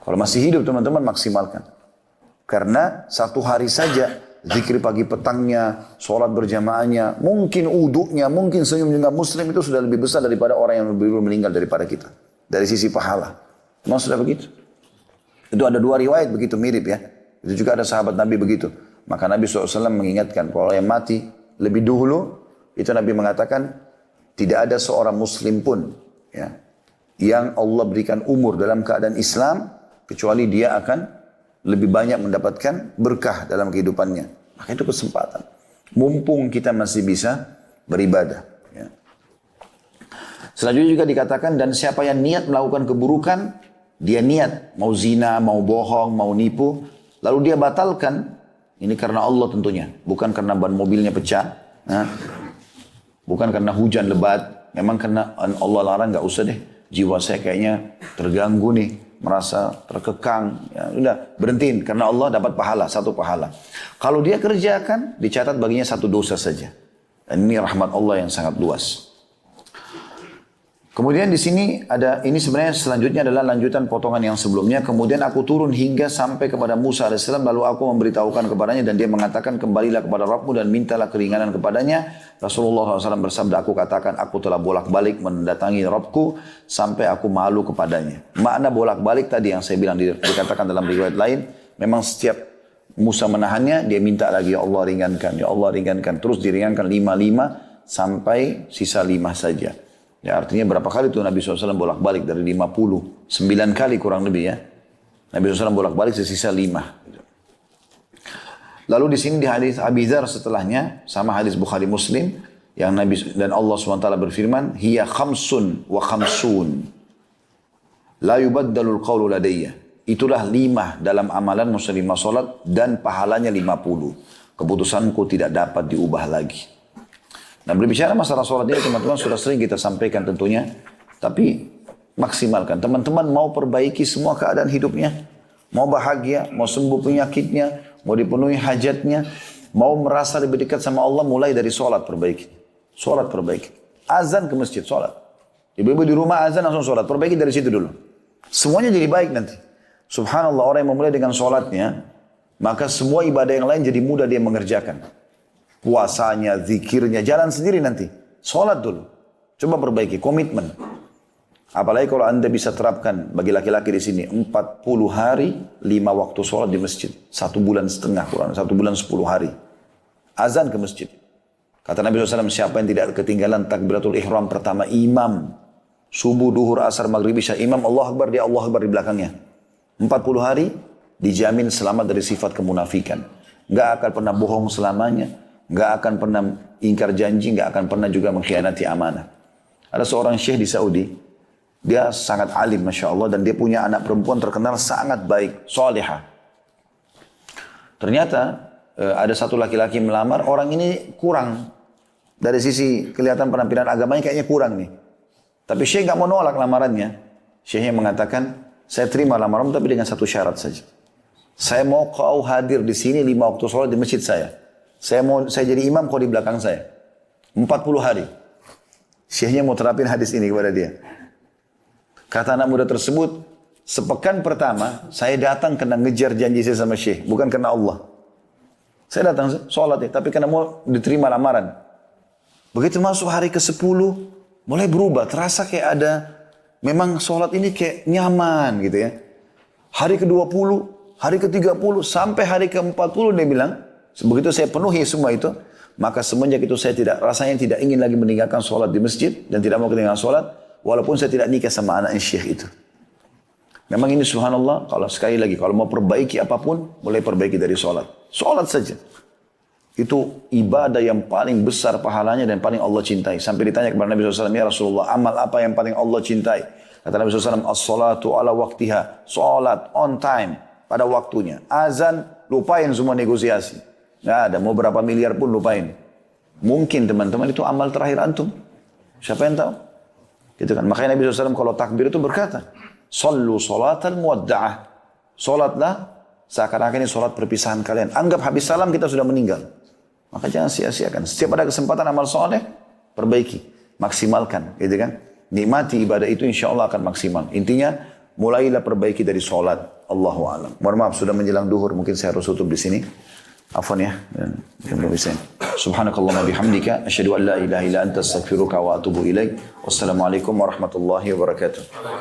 Kalau masih hidup teman-teman maksimalkan. Karena 1 hari saja zikir pagi petangnya, sholat berjamaahnya, mungkin uduknya, mungkin senyum dengan muslim itu sudah lebih besar daripada orang yang lebih meninggal daripada kita. Dari sisi pahala. Memang sudah begitu. Itu ada 2 riwayat begitu mirip ya. Itu juga ada sahabat Nabi begitu. Maka Nabi SAW mengingatkan kalau yang mati lebih dulu, itu Nabi mengatakan tidak ada seorang muslim pun ya, yang Allah berikan umur dalam keadaan Islam, kecuali dia akan lebih banyak mendapatkan berkah dalam kehidupannya. Maka itu kesempatan. Mumpung kita masih bisa beribadah. Ya. Selanjutnya juga dikatakan, dan siapa yang niat melakukan keburukan, dia niat mau zina, mau bohong, mau nipu, lalu dia batalkan, ini karena Allah tentunya, bukan karena ban mobilnya pecah, bukan karena hujan lebat, memang karena Allah larang, nggak usah deh, jiwa saya kayaknya terganggu nih, merasa terkekang, ya udah berhentiin, karena Allah dapat pahala, satu pahala. Kalau dia kerjakan, dicatat baginya satu dosa saja. Dan ini rahmat Allah yang sangat luas. Kemudian di sini ada, ini sebenarnya selanjutnya adalah lanjutan potongan yang sebelumnya. Kemudian aku turun hingga sampai kepada Musa AS, lalu aku memberitahukan kepadanya dan dia mengatakan, kembalilah kepada Rabbmu dan mintalah keringanan kepadanya. Rasulullah SAW bersabda, aku katakan, aku telah bolak-balik mendatangi Rabbku sampai aku malu kepadanya. Makna bolak-balik tadi yang saya bilang dikatakan dalam riwayat lain, memang setiap Musa menahannya, dia minta lagi, ya Allah ringankan, ya Allah ringankan. Terus diringankan 5 sampai sisa 5 saja. Ya, artinya berapa kali tuh Nabi SAW bolak-balik dari 50, 9 kali kurang lebih ya. Nabi SAW bolak-balik sesisa 5. Lalu di sini di hadis Abi Dzar setelahnya, sama hadis Bukhari Muslim, yang Nabi dan Allah SWT berfirman, hiya khamsun wa khamsun, la yubaddalul qawlu ladayya. Itulah 5 dalam amalan muslimah salat dan pahalanya 50. Keputusanku tidak dapat diubah lagi. Nah, berbicara masalah sholat ini teman-teman sudah sering kita sampaikan tentunya. Tapi maksimalkan. Teman-teman mau perbaiki semua keadaan hidupnya. Mau bahagia, mau sembuh penyakitnya, mau dipenuhi hajatnya. Mau merasa lebih dekat sama Allah, mulai dari sholat perbaiki. Sholat perbaiki. Azan ke masjid, sholat. Ibu-ibu di rumah azan langsung sholat. Perbaiki dari situ dulu. Semuanya jadi baik nanti. Subhanallah, orang yang memulai dengan sholatnya, maka semua ibadah yang lain jadi mudah dia mengerjakan. Puasanya, zikirnya, jalan sendiri nanti. Sholat dulu. Coba perbaiki, komitmen. Apalagi kalau anda bisa terapkan bagi laki-laki di sini 40 hari, 5 waktu sholat di masjid. 1 bulan setengah, kurang 1 bulan 10 hari. Azan ke masjid. Kata Nabi SAW, siapa yang tidak ketinggalan takbiratul ihram pertama imam. Subuh, duhur, asar, maghrib, isya. Imam Allah Akbar, dia Allah Akbar di belakangnya. 40 hari, dijamin selamat dari sifat kemunafikan. Gak akan pernah bohong selamanya. Nggak akan pernah ingkar janji, nggak akan pernah juga mengkhianati amanah. Ada seorang syekh di Saudi, dia sangat alim Masya Allah, dan dia punya anak perempuan terkenal sangat baik, solehah. Ternyata ada satu laki-laki melamar, orang ini kurang. Dari sisi kelihatan penampilan agamanya kayaknya kurang nih. Tapi syekh nggak mau nolak lamarannya. Syekhnya mengatakan, saya terima lamaran tapi dengan satu syarat saja. Saya mau kau hadir di sini 5 waktu sholat di masjid saya. Saya jadi imam kau di belakang saya. 40 hari. Syekhnya mau terapin hadis ini kepada dia. Kata anak muda tersebut, sepekan pertama saya datang kena ngejar janji saya sama syekh. Bukan karena Allah. Saya datang sholat ya, tapi karena mau diterima lamaran. Begitu masuk hari ke-10, mulai berubah. Terasa kayak ada, memang sholat ini kayak nyaman gitu ya. Hari ke-20, hari ke-30, sampai hari ke-40 dia bilang, begitu saya penuhi semua itu, maka semenjak itu saya rasanya tidak ingin lagi meninggalkan sholat di masjid dan tidak mau ketinggalan sholat, walaupun saya tidak nikah sama anak syekh itu. Memang ini subhanallah, kalau sekali lagi, kalau mau perbaiki apapun, mulai perbaiki dari sholat. Sholat saja. Itu ibadah yang paling besar pahalanya dan paling Allah cintai. Sampai ditanya kepada Nabi SAW, ya Rasulullah, amal apa yang paling Allah cintai? Kata Nabi SAW, as-salatu ala waktiha. Sholat on time, pada waktunya. Azan, lupain semua negosiasi. Nggak ada, mau berapa miliar pun lupain. Mungkin teman-teman itu amal terakhir antum. Siapa yang tahu? Gitu kan. Makanya Nabi SAW kalau takbir itu berkata, Sallu salatal muwadda'ah. Salatlah seakan-akan ini salat perpisahan kalian. Anggap habis salam kita sudah meninggal. Maka jangan sia-siakan. Setiap ada kesempatan amal soleh, perbaiki. Maksimalkan. Gitu kan. Nikmati ibadah itu insya Allah akan maksimal. Intinya, mulailah perbaiki dari salat. Allahu a'lam. Mohon maaf sudah menjelang duhur. Mungkin saya harus tutup di sini. Afwan ya, belum bisa. Subhanakallahumma bihamdika, asyhadu an la ilaha illa anta astaghfiruka wa atubu ilaik. Wassalamualaikum warahmatullahi wabarakatuh.